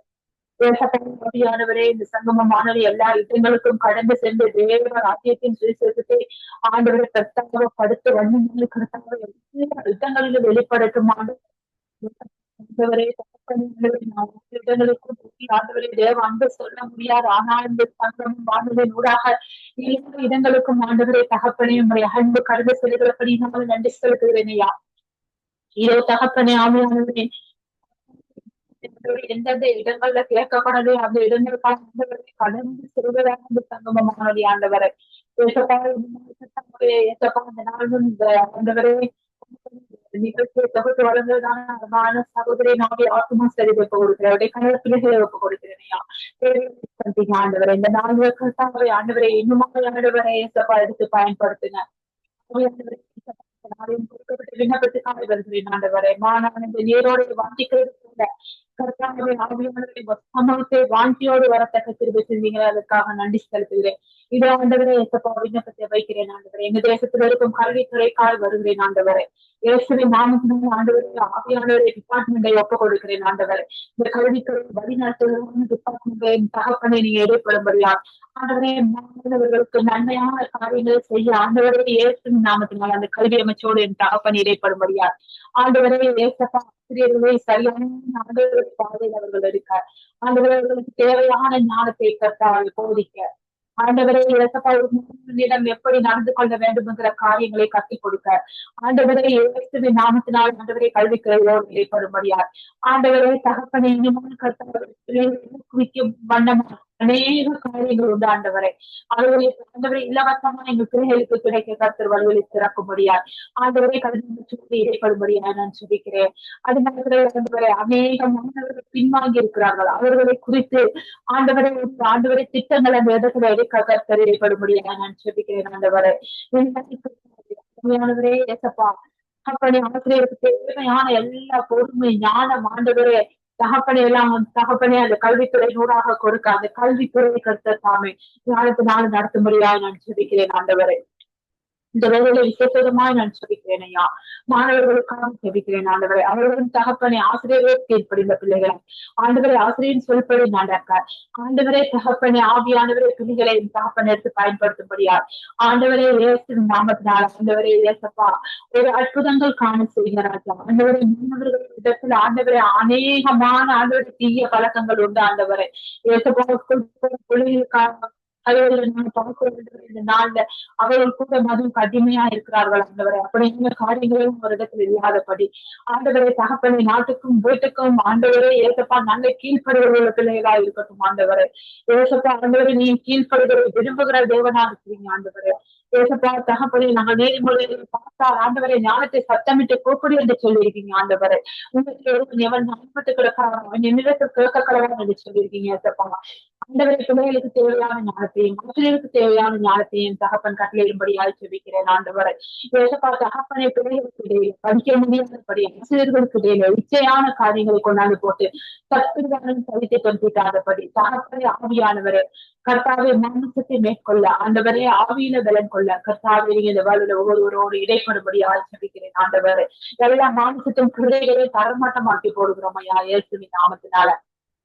ஆவியானவரே, இந்த சங்கமமானது எல்லா இடங்களுக்கும் கடந்து சென்று தேவ ராஜ்யத்தின் சுவிசேஷத்தை ஆண்டவரை கர்த்தாவை படுத்து வண்ணங்களை கர்த்தாவை எல்லா இடங்களிலும் வெளிப்படுத்தும் ஆண்டவரே. இடங்களுக்கும் ஆண்டவரை தேவ அன்பு சொல்ல முடியாது. ஆனால் இந்த சங்கமம் வானொலியின் ஊடாக எல்லா இடங்களுக்கும் ஆண்டவரை தகப்பனே உங்களுடைய அன்பு கடந்து செல்கிறபடி நாங்கள் நன்றி செலுத்துகிறேன் ஐயா. இதோ தகப்பனே, ஆவியானவரே, எந்தெந்த இடங்கள்ல கேட்கப்படவே அந்த இடங்களுக்காக கடந்து செல்வதாக இந்த சங்கமமானது ஆண்டவரை. அந்த நாளும் இந்த ஆண்டவரே நிகழ்ச்சியை தொகுத்து வளர்ந்ததான அன்பான சகோதரி நாளை ஆத்மா சரிதை கொடுக்கிறேன், கணவர் பிள்ளைகளை ஒப்பு கொடுக்கிறேனையா. ஆண்டவரை இந்த நாள் ஆண்டவரை இன்னுமாக ஆண்டவரை ஏசப்பா எடுத்து பயன்படுத்துங்க. கொடுக்கப்பட்ட விண்ணப்பத்துக்காக வருகிறேன் ஆண்டவரை. மாணவன் இந்த நீரோடு வாங்கிக்கிறது கூட கர்த்தாவே ஆவியானவரை சமூகத்தை வாஞ்சியோடு வரத்தக்க திருப்பி செஞ்சீங்களே, அதுக்காக நன்றி செலுத்துகிறேன். இதோ ஆண்டவரை ஏசப்பா விண்ணப்பத்தை வைக்கிறேன் ஆண்டவரை. எங்க தேசத்துல இருக்கும் கல்வித்துறைக்காக வருகிறேன் ஆண்டவரை. இயேசுவின் நாமத்தினால ஆண்டவரை ஆவியானவரை டிபார்ட்மெண்டை ஒப்புக் கொடுக்கிறேன் ஆண்டவரை. இந்த கல்வித்துறை வழிநடத்துவதற்கான டிபார்ட்மெண்டை தகப்பனை நீங்க இடைப்படும்படியா ஆண்டவரே, மாணவர்களுக்கு நன்மையான காரியங்களை செய்ய ஆண்டவரே இயேசுவின் நாமத்தினால் அந்த கல்வி அமைச்சோடு என் தகப்பன் இடைப்படும்படியா ஆண்டவரே. ஏசப்பா ஆசிரியர்களை சரியான ஆண்டவருடைய பாதையில் அவர்கள் இருக்க ஆண்டவர்களுக்கு தேவையான ஞானத்தை கர்த்தாவை போதிக்க ஆண்டவரே ஏசப்பா ஒரு எப்படி நடந்து கொள்ள வேண்டும் என்கிற காரியங்களை கற்றுக் கொடுக்க ஆண்டவரே இயேசுவின் நாமத்தினால் ஆண்டவரை கல்வித்துறையோடு இடைப்படும்படியார் ஆண்டவரே தகப்பனை இனிமான கர்த்தாவை ஊக்குவிக்கும் வண்ணமாக அநேக காரியங்கள் உண்டு ஆண்டவரை. அவர்களை ஆண்டவரை இலவசமா எங்கள் பிள்ளைகளுக்கு கிடைக்க கர்த்தர் வழிகளை திறக்கும்படியார் ஆண்டவரை கல்வி இடைப்படும்படியா நான் சொல்லிக்கிறேன். அது ஆண்டவரை அநேக மாணவர்கள் பின்வாங்கி இருக்கிறார்கள். அவர்களை குறித்து ஆண்டவரை திட்டங்கள் அந்த இடத்துல எடுக்க கர்த்தர் இடைப்படும்படியா நான் சொல்லிக்கிறேன் ஆண்டவரை. ஆண்டவரே ஏசப்பா தகப்பனை ஆசிரியருக்கு தேவையான எல்லா பொறுமை ஞானம் ஆண்டவரே தகப்பனே அந்த கல்வித்துறை நூறாக கொடுக்க அந்த கல்வித்துறை கர்த்தர் தாமே நாளுக்கு நாள் நடத்தும்படியாக நான் சொல்லிக்கிறேன் ஆண்டவரை. இந்த வேலையில விசேஷமாய் நான் சொல்லிக்கிறேன் ஐயா. மாணவர்களுக்காக சொல்லிக்கிறேன் ஆண்டவரை. அவர்களும் தகப்பனை ஆசிரியர்களே கீழ்ப்படிந்த பிள்ளைகளை ஆண்டவரை ஆசிரியரின் சொல்படி நடக்க ஆண்டவரே தகப்பனை ஆவியானவரை பிள்ளைகளை தகப்பனை எடுத்து பயன்படுத்தும்படியா ஆண்டவரே இயேசுவின் நாமத்தினால் ஆண்டவரே ஏசப்பா ஒரு அற்புதங்கள் காண செய்கிறார்கள் ஆண்டவரை. மாணவர்கள் இடத்துல ஆண்டவரை அநேகமான ஆண்டவரை தீய பழக்கங்கள் உண்டு ஆண்டவரை. ஏசப்பா பிள்ளைகளுக்காக நான் பார்க்க இந்த நாள்ல அவர்கள் கூட மதுவும் கடுமையா இருக்கிறார்கள் ஆண்டவரை. அப்படிங்கிற காரியங்களும் ஒரு இடத்துல இல்லாதபடி ஆண்டவரை தகப்பனை நாட்டுக்கும் வீட்டுக்கும் ஆண்டவரே ஏசப்பா நல்ல கீழ்ப்படுகிற பிள்ளைகளா இருக்கட்டும் ஆண்டவரை. ஏசப்பா ஆண்டவரை நீ கீழ்ப்படுகிற விரும்புகிற தேவனா இருக்கிறீங்க ஆண்டவரை. ஏசப்பா தகப்பனை நாங்கள் நீதிமொழிகளை பார்த்தால் ஆண்டவரை ஞானத்தை சத்தமிட்டு கூப்பிடு என்று சொல்லியிருக்கீங்க ஆண்டவரை. உங்களுக்கு எவன் ஞானப்பட்டு கிடக்கிறான் அவன் என்னிடத்தில் கேட்க கடவான் என்று சொல்லியிருக்கீங்க ஏசப்பா. ஆண்டவரை பிள்ளைகளுக்கு தேவையான ஞானத்தையும் ஆசிரியருக்கு தேவையான ஞானத்தையும் தகப்பன் கட்டளையிடும்படியாக செபிக்கிறேன் ஆண்டவரை. ஏசப்பா தகப்பனை பிள்ளைகளுக்கு இடையில படிக்க முடியாதபடி ஆசிரியர்களுக்கு இடையில இச்சையான காரியங்களை கொண்டாந்து போட்டு தப்பிதானம் தவித்து கொண்டிருக்காதபடி தகப்பனை ஆவியானவரை கர்த்தாவை மாமிசத்தை மேற்கொள்ள ஆண்டவரே ஆவியில பலன் கொள்ள கர்த்தாவை நீங்க இந்த வாழ்வில் ஒவ்வொருவரோடு இடைப்படும்படி ஆசிரிக்கிறேன் ஆண்டவரை. எல்லா மாமிசத்தின் குறைகளை தரமாட்டமாக்கி போடுகிறோம் ஐயா இயேசுவின் நாமத்தினால.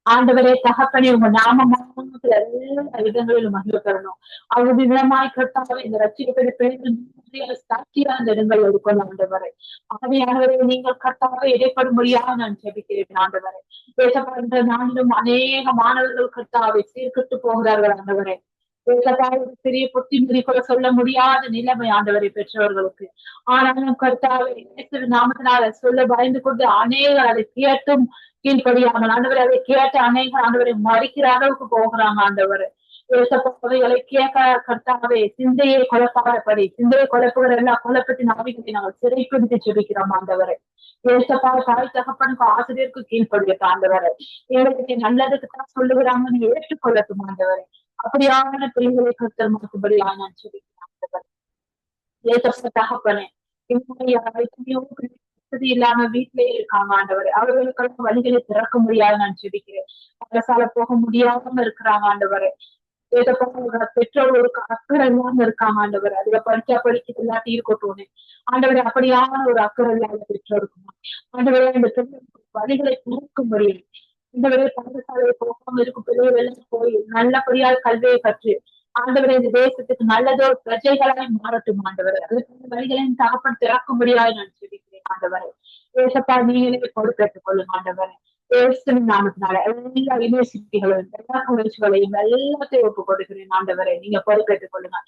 ஆண்டவரே தகப்பனே உங்க நாமமானத்துல எல்லா இடங்களிலும் மகிழ பெறணும். அவங்க விதமாய் கர்த்தாவே இந்த ரட்சிக்கப்பட்ட பெண்கள் சாட்சியா அந்த இடங்கள் இருக்கும் ஆண்டவரை. ஆவியானவரே நீங்கள் கர்த்தாவே இடைப்படும்படியாக நான் ஜெபிக்கிறேன் ஆண்டவரை. பேசப்படுகிற நாளிலும் அநேக மாணவர்கள் கர்த்தாவை சீர்கட்டு போகிறார்கள் ஆண்டவரை. பெரிய புத்திமதி கூட சொல்ல முடியாத நிலைமை ஆண்டவரை பெற்றவர்களுக்கு. ஆனாலும் கர்த்தாவை நாமத்தினால சொல்ல பயந்து கொண்டு அநேகர் அதை கேட்டும் கீழ்படியாமல் ஆண்டவரை அதை கேட்ட அநேகர் ஆண்டவரை மறிக்கிற அளவுக்கு போகிறாங்க ஆண்டவர். ஏசப்பாவைகளை கேட்க கர்த்தாவே சிந்தையை குழப்பாதபடி சிந்தையை குழப்புகிற எல்லா குழப்பத்தின் ஆவிகளை நாங்கள் சிறைப்பிடித்து ஜெபிக்கிறோம் ஆண்டவரை. ஏசப்பா தாய் தகப்பனுக்கு ஆசிரியருக்கு கீழ்படிய ஆண்டவரை. ஏழைக்கு நல்லதுக்கு தான் சொல்லுகிறாங்க, நீ ஏற்றுக்கொள்ளட்டும் ஆண்டவரை. அப்படியான பிள்ளைகளை கர்த்தர் மாற்றும்படியாக நான் ஜெபிக்கிறேன் ஆண்டவரை. ஏசப்பா தகப்பனே வசதி இல்லாம வீட்டிலேயே இருக்காங்க ஆண்டவர். அவர்களுக்கான வழிகளை திறக்க முடியாது நான் ஜெபிக்கிறேன். அரசால போக முடியாம இருக்கிறாங்க ஆண்டவர். பெற்றோர் ஒரு அக்கறை இல்லாம இருக்காங்க ஆண்டவர். அதுல படிக்க இல்லாட்டி இருக்கட்டும் ஆண்டவர். அப்படியான ஒரு அக்கறை இல்லாத பெற்றோருக்குமா ஆண்டவரே இந்த வழிகளை திறக்க முடியும். இந்த வரை பாடசாலையை போகாம இருக்கும் பிள்ளைகள் எல்லாம் போய் நல்லபடியாக கல்வியை கற்று ஆண்டவரை இந்த தேசத்துக்கு நல்லதோர் பிரஜைகளாய் மாறட்டும் ஆண்டவர். அதுக்கான வழிகளையும் தகப்பன் திறக்க முடியாது நான் ஜெபிக்கிறேன் ஆண்டவரை. ஏசப்பா நீங்களே பொறுப்பேற்றுக் கொள்ளுங்க ஆண்டவரை. ஏசுவின் நாமத்தினால எல்லா யூனிவர்சிட்டிகளும் எல்லா முயற்சிகளையும் எல்லாத்தையும் ஒப்பு கொடுக்கிறேன் ஆண்டவரை. நீங்க பொறுப்பேற்றுக் கொள்ளுங்க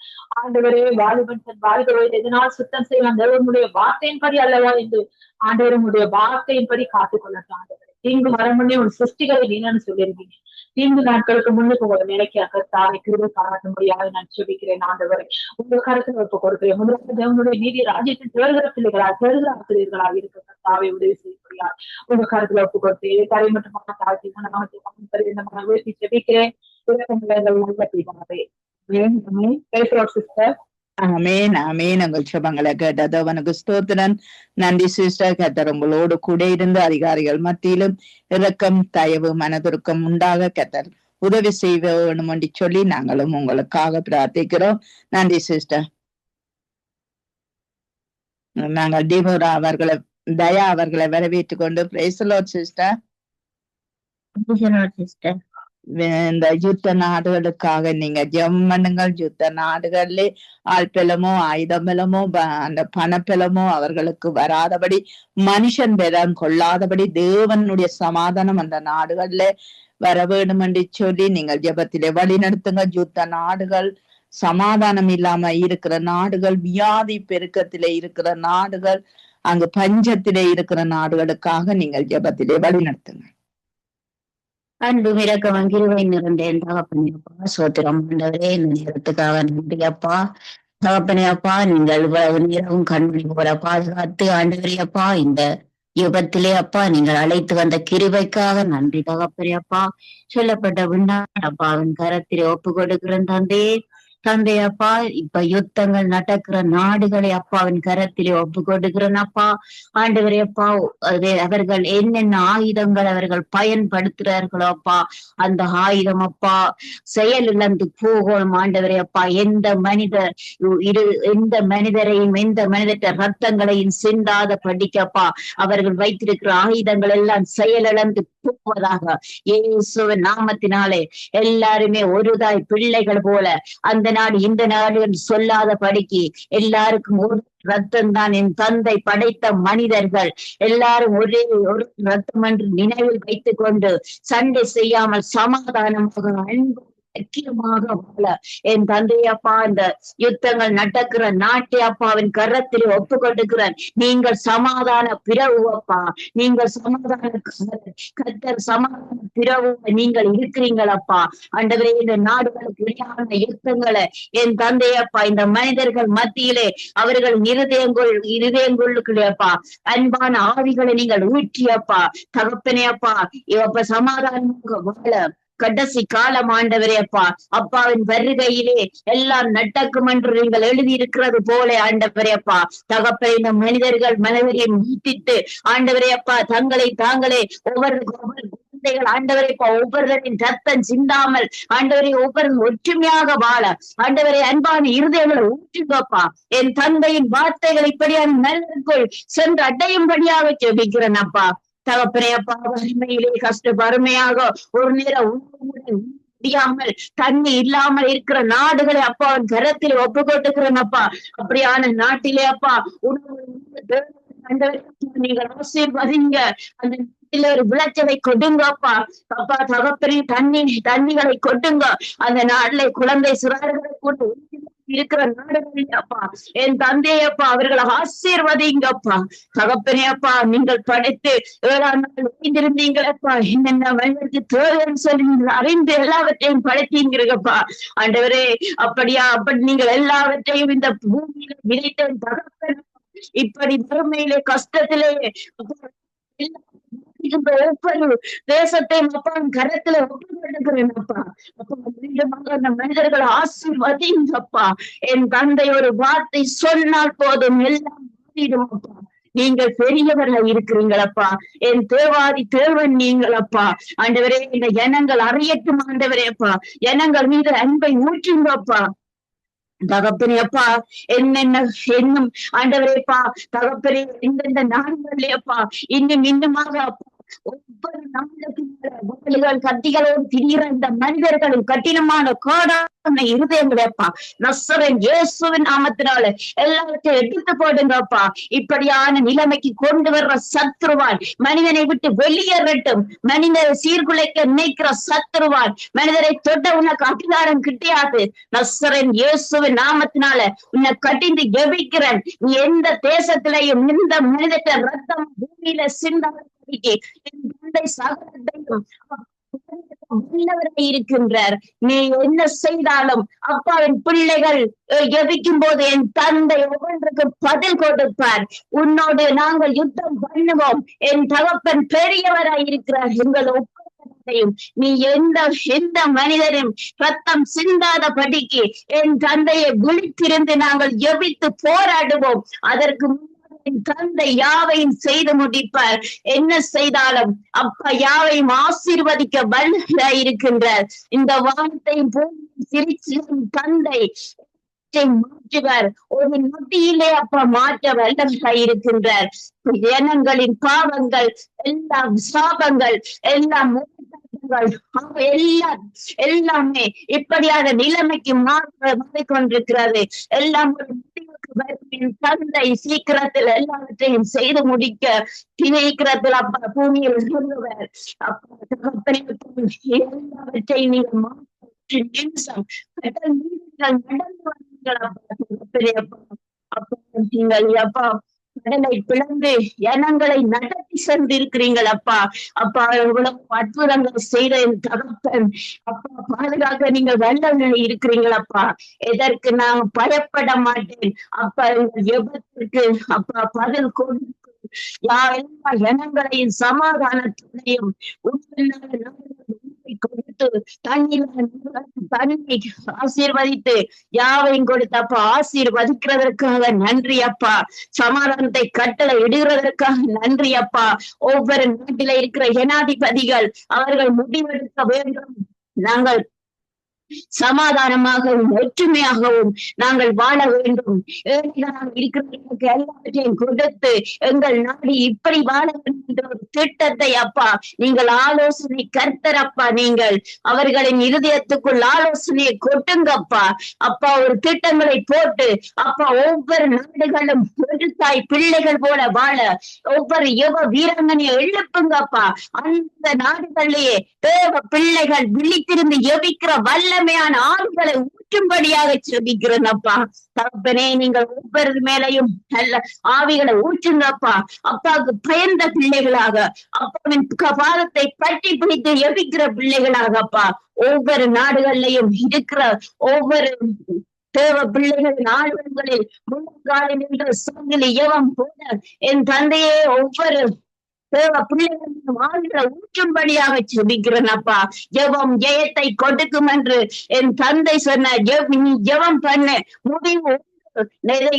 ஆண்டவரே. வாலிபன் தன் வாலிப வயது எதனால் சுத்தம் செய்வான் தேவனுடைய வார்த்தையின்படி அல்லவா என்று ஆண்டவருடைய வார்த்தையின்படி காத்துக் கொள்ளட்டும் ஆண்டவரை. தீங்கு வர முன்னே ஒரு சிருஷ்டிகளை நீங்கன்னு சொல்லியிருக்கீங்க. தீங்கு நாட்களுக்கு முன்னுக்கு உங்களை நினைக்க தாரை கிருபை பாராட்ட முடியாது நான் ஜெபிக்கிறேன் ஆண்டவரை. உங்க கருத்துல ஒப்பு கொடுக்கிறேன். முதலாவது தேவனுடைய நீதி ராஜ்யத்தின் தேர்தல் பிள்ளைகளாக தேர்தல் ஆசிரியர்களாக இருக்க தாவை உதவி செய்ய முடியாது. உங்க கருத்துல ஒப்பு கொடுத்து தரை மட்டுமான தாழ்த்தி இந்த உயர்த்தி ஜெபிக்கிறேன். நல்ல பிதாவே. சிஸ்டர் ஆமேன் ஆமேன். உங்கள் ஜெபங்களை கேட்டது அவனுக்கு ஸ்தோத்திரன். நன்றி சிஸ்டர். கர்த்தர் உங்களோடு கூட இருந்து அதிகாரிகள் மத்தியிலும் இரக்கம் தயவு மனதுருக்கம் உண்டாக கர்த்தர் உதவி செய்ய வேணும் என்று சொல்லி நாங்களும் உங்களுக்காக பிரார்த்திக்கிறோம். நன்றி சிஸ்டர். நாங்கள் டிபோரா அவர்களை தயா அவர்களை வரவேற்றுக் கொண்டு praise the Lord sister. Sister இந்த யுத்த நாடுகளுக்காக நீங்க ஜெபம் பண்ணுங்கள். யுத்த நாடுகள்ல ஆழ்பலமோ ஆயுதபலமோ அந்த பணப்பலமோ அவர்களுக்கு வராதபடி மனுஷன் பேதம் கொள்ளாதபடி தேவனுடைய சமாதானம் அந்த நாடுகள்ல வர வேண்டும் என்று சொல்லி நீங்கள் ஜெபத்திலே வழி நடத்துங்க. யுத்த நாடுகள், சமாதானம் இல்லாம இருக்கிற நாடுகள், வியாதி பெருக்கத்திலே இருக்கிற நாடுகள், அங்கு பஞ்சத்திலே இருக்கிற நாடுகளுக்காக நீங்கள் ஜெபத்திலே வழி நடத்துங்க. அன்பு இரக்கம் கிருபை நிறைந்தேன் தகப்பனே அப்பா. சோத்திரம் ஆண்டவரே. இந்த நேரத்துக்காக நன்றி அப்பா. தகப்பனே அப்பா, நீங்கள் இவ்வளவு நேரமும் கண்மணி போல பாதுகாத்து ஆண்டவரே அப்பா இந்த யுகத்திலே அப்பா நீங்கள் அழைத்து வந்த கிருபைக்காக நன்றி தகப்பனே அப்பா. சொல்லப்பட்ட விண்ணான் அப்பாவின் கரத்திலே ஒப்பு கொடுக்கிறேன் தந்தையே. தந்தையப்பா, இப்ப யுத்தங்கள் நடக்கிற நாடுகளை அப்பாவின் கரத்திலே ஒப்பு கொடுக்கிறேன் அப்பா. ஆண்டவரே அப்பா, அவர்கள் என்னென்ன ஆயுதங்கள் அவர்கள் பயன்படுத்துறார்களோ அப்பா, அந்த ஆயுதம் அப்பா செயல் இழந்து போகும் ஆண்டவரே அப்பா. எந்த மனிதரையும் எந்த மனித ரத்தங்களையும் சிந்தாத படிக்கப்பா அவர்கள் வைத்திருக்கிற ஆயுதங்கள் எல்லாம் செயலிழந்து போவதாக இயேசுவின் நாமத்தினாலே எல்லாருமே ஒருதாய் பிள்ளைகள் போல அந்த நாடு இந்த நாடு என்று சொல்லாத படிக்கு எல்லாருக்கும் ஒரு ரத்தம் தான் என் தந்தை படைத்த மனிதர்கள் எல்லாரும் ஒரே ஒரு ரத்தம் என்று நினைவில் வைத்துக் கொண்டு சண்டை செய்யாமல் சமாதானமாக அன்பு ஐக்கியமாக வாழ என் தந்தையப்பா இந்த யுத்தங்கள் நடக்கிற நாட்டை அப்பாவின் கரத்தில் ஒப்பு கொடுக்கிறேன். நீங்கள் சமாதான பிறவு அப்பா, நீங்கள் சமாதான கர்த்தர் சமாதான பிறவு நீங்கள் இருக்கிறீங்களப்பா. ஆண்டவரே, இந்த நாடுகளுக்கு இடையான யுத்தங்களை என் தந்தையப்பா இந்த மனிதர்கள் மத்தியிலே அவர்கள் இருதயங்களுக்குள்ளேப்பா அன்பான ஆவிகளை நீங்கள் ஊற்றியப்பா தகப்பனே அப்பா. இப்ப சமாதானமாக வாழ கடைசி காலம் ஆண்டவரே அப்பா, அப்பாவின் வருகையிலே எல்லாம் நடக்கும் என்று நீங்கள் எழுதியிருக்கிறது போல ஆண்டவரே அப்பா தகப்பனை இந்த மனிதர்கள் மனதிலே மீட்டிட்டு ஆண்டவரே அப்பா தங்களை தாங்களே ஒவ்வொரு குழந்தைகள் ஆண்டவரே அப்பா ஒவ்வொருவரின் ரத்தம் சிந்தாமல் ஆண்டவரை ஒவ்வொரு ஒற்றுமையாக வாழ ஆண்டவரை அன்பான இருதயங்களை ஊற்றுங்கப்பா. என் தந்தையின் வார்த்தைகள் இப்படியான நல்லதற்குள் சென்று அடையும்படியாக ஜெபிக்கிறேன் அப்பா. தகப்பனே அப்பா, வறுமையிலே வறுமையாக ஒரு நேரம் முடியாமல் தண்ணி இல்லாமல் இருக்கிற நாடுகளை அப்பா கரத்தில் ஒப்பு கொட்டுகிறேன் அப்பா. அப்படியான நாட்டிலே அப்பா உணவு நீங்கள் ஆசீர்வதிங்க. அந்த நாட்டில ஒரு விளைச்சலை கொடுங்க அப்பா. அப்பா தகப்பனே தண்ணிகளை கொட்டுங்க. அந்த நாட்டிலே குழந்தை சுறார்களை கூட இருக்கிற நாடுகளில் அப்பா என் தந்தையப்பா அவர்களை ஆசீர்வதிங்கப்பா. தகப்பனே அப்பா, நீங்கள் படைத்து 7ஆம் நாள் ஓய்ந்திருந்தீங்களப்பா. என்னென்ன மனிதனுக்கு தேவைன்னு சொல்லி நீங்கள் அறிந்து எல்லாவற்றையும் படைத்தீங்கப்பா. ஆண்டவரே அப்படி நீங்கள் எல்லாவற்றையும் இந்த பூமியில விதைத்த தகப்பன் இப்படி வறுமையிலே கஷ்டத்திலே ஒவ்வொரு தேசத்தையும் அப்பா கரத்துல ஒப்புக்கொடுக்கிறேன் அப்பா. அப்பா மீண்டுமாக அந்த மனிதர்களை ஆசீர்வதிங்கப்பா. என் தந்தை ஒரு வார்த்தை சொன்னால் போதும் எல்லாம் மாறிடும் அப்பா. நீங்கள் பெரியவர்கள் இருக்கிறீங்களப்பா. என் தேவாதி தேவன் நீங்களப்பா. ஆண்டவரே இந்த ஜனங்கள் அறியட்டும் ஆண்டவரே அப்பா. ஜனங்கள் மீது அன்பை ஊற்றுங்கப்பா. தகப்பனே அப்பா, என்னும் ஆண்டவரேப்பா தகப்பனே எந்தெந்த நாடுகள்லப்பா இன்னுமாக அப்பா ஒவ்வொரு நாடுகள் கத்திகளோடு திரிகிற இந்த மனிதர்களின் கடினமான கோடான இருதயங்களப்பா நசரேயன் இயேசுவின் நாமத்தினால எல்லாத்தையும் எடுத்து போடுங்கப்பா. இப்படியான நிலைமைக்கு கொண்டு வர்ற சத்துருவான் மனிதனை விட்டு வெளியேறட்டும். மனிதரை சீர்குலைக்க நினைக்கிற சத்துருவான் மனிதரை தொட்ட உனக்கு அதிகாரம் கிடையாது. நசரேயன் இயேசுவின் நாமத்தினால உன்னை கட்டிந்து ஜெபிக்கிறேன். நீ எந்த தேசத்திலையும் இந்த மனித ரத்தம் பூமியில சிந்தாத இருக்கின்றார். நீ என்ன செய்தாலும் அப்பாவின் பிள்ளைகள் ஜெபிக்கும் போது என் தந்தை ஒவ்வொன்றுக்கு பதில் கொடுப்பார். உன்னோடு நாங்கள் யுத்தம் பண்ணுவோம். என் தகப்பன் பெரியவராய் இருக்கிறார். எங்கள் நீ எந்த மனிதரும் ரத்தம் சிந்தாத படிக்கு என் தந்தையை விழித்திருந்து நாங்கள் ஜெபித்து போராடுவோம். அதற்கு என் தந்தை யாவையும் செய்து முடிப்பார். என்ன செய்தாலும் அப்பா யாவையும் ஆசீர்வதிக்க வல்லவராய் இருக்கின்றார். இந்த வார்த்தை சிரிச்சு தந்தை மாற்றுவார். ஒரு நொடியிலே அப்பா மாற்ற வல்லவராய் இருக்கின்றார். ஜனங்களின் பாவங்கள் எல்லாம் சாபங்கள் எல்லாம் எல்லாமே இப்படியான நிலைமைக்கு மாறிக்கொண்டிருக்கிறது. எல்லாம் ஒரு முடிவுக்கு தந்தை சீக்கிரத்தில் எல்லாவற்றையும் செய்து முடிக்க சீக்கிரத்தில் அப்பா பூமியில் சொல்லுவார். எல்லாவற்றையும் நீங்கள் மாற்றி நிமிஷம் நடந்து வந்தீங்களா அப்பா கடலை பிளந்து ஜனங்களை நடத்தி சென்றிருக்கிறீங்கள் அப்பா. அப்பா எவ்வளவு அற்புதங்கள் செய்த என் தகப்பன் அப்பா பாதுகாக்க நீங்கள் வல்லவர்கள் இருக்கிறீங்கள் அப்பா. எதற்கு நான் பயப்பட மாட்டேன் அப்பா. எபத்திற்கு அப்பா பதில் கொடுத்து எல்லா ஜனங்களையும் சமாதானத்துடையும் கொடுத்து தண்ணி ஆசீர்வதித்து யாவையும் கொடுத்தப்பா ஆசீர்வதிக்கிறதற்காக நன்றி அப்பா. சமாதானத்தை கட்டளை இடுகிறதற்காக நன்றி அப்பா. ஒவ்வொரு நாட்டில இருக்கிற ஜனாதிபதிகள் அவர்கள் முடிவெடுக்க வேண்டும். நாங்கள் சமாதானமாகவும் ஒற்றுமையாகவும் நாங்கள் வாழ வேண்டும். இருக்கிறவர்களுக்கு எல்லாவற்றையும் கொடுத்து எங்கள் நாடு இப்படி வாழ வேண்டும் என்ற ஒரு திட்டத்தை அப்பா நீங்கள் ஆலோசனை கர்த்தரப்பா. நீங்கள் அவர்களின் இருதயத்துக்குள் ஆலோசனையை கொட்டுங்கப்பா. அப்பா ஒரு திட்டங்களை போட்டு அப்பா ஒவ்வொரு நாடுகளும் ஒரு தாய் பிள்ளைகள் போல வாழ ஒவ்வொரு வீராங்கனையை எழுப்புங்கப்பா. அந்த நாடுகளிலேயே தேவ பிள்ளைகள் விழித்திருந்து எவிக்கிற வல்லமையான ஆவிகளை ஊற்றும்படியாக செபிக்கிறேன் அப்பா. தகப்பனே நீங்கள் ஒவ்வொரு மேலையும் நல்ல ஆவிகளை ஊற்றுங்கப்பா. அப்பாவுக்கு பயந்த பிள்ளைகளாக அப்பாவின் பாதத்தை பற்றி பிடித்து எவிக்கிற பிள்ளைகளாக அப்பா ஒவ்வொரு நாடுகளிலையும் இருக்கிற ஒவ்வொரு தேவ பிள்ளைகளின் ஆளுங்களில் முன்னங்காலில் நின்ற சங்கிலி எவம் போல என் தந்தையே ஒவ்வொரு தேவ பிள்ளைகளின் வாழ்களை ஊற்றும்படியாக செபிக்கிறேன் அப்பா. ஜெபம் ஜெயத்தை கொடுக்கும் என்று என் தந்தை சொன்ன ஜெபம் பண்ண முடிவு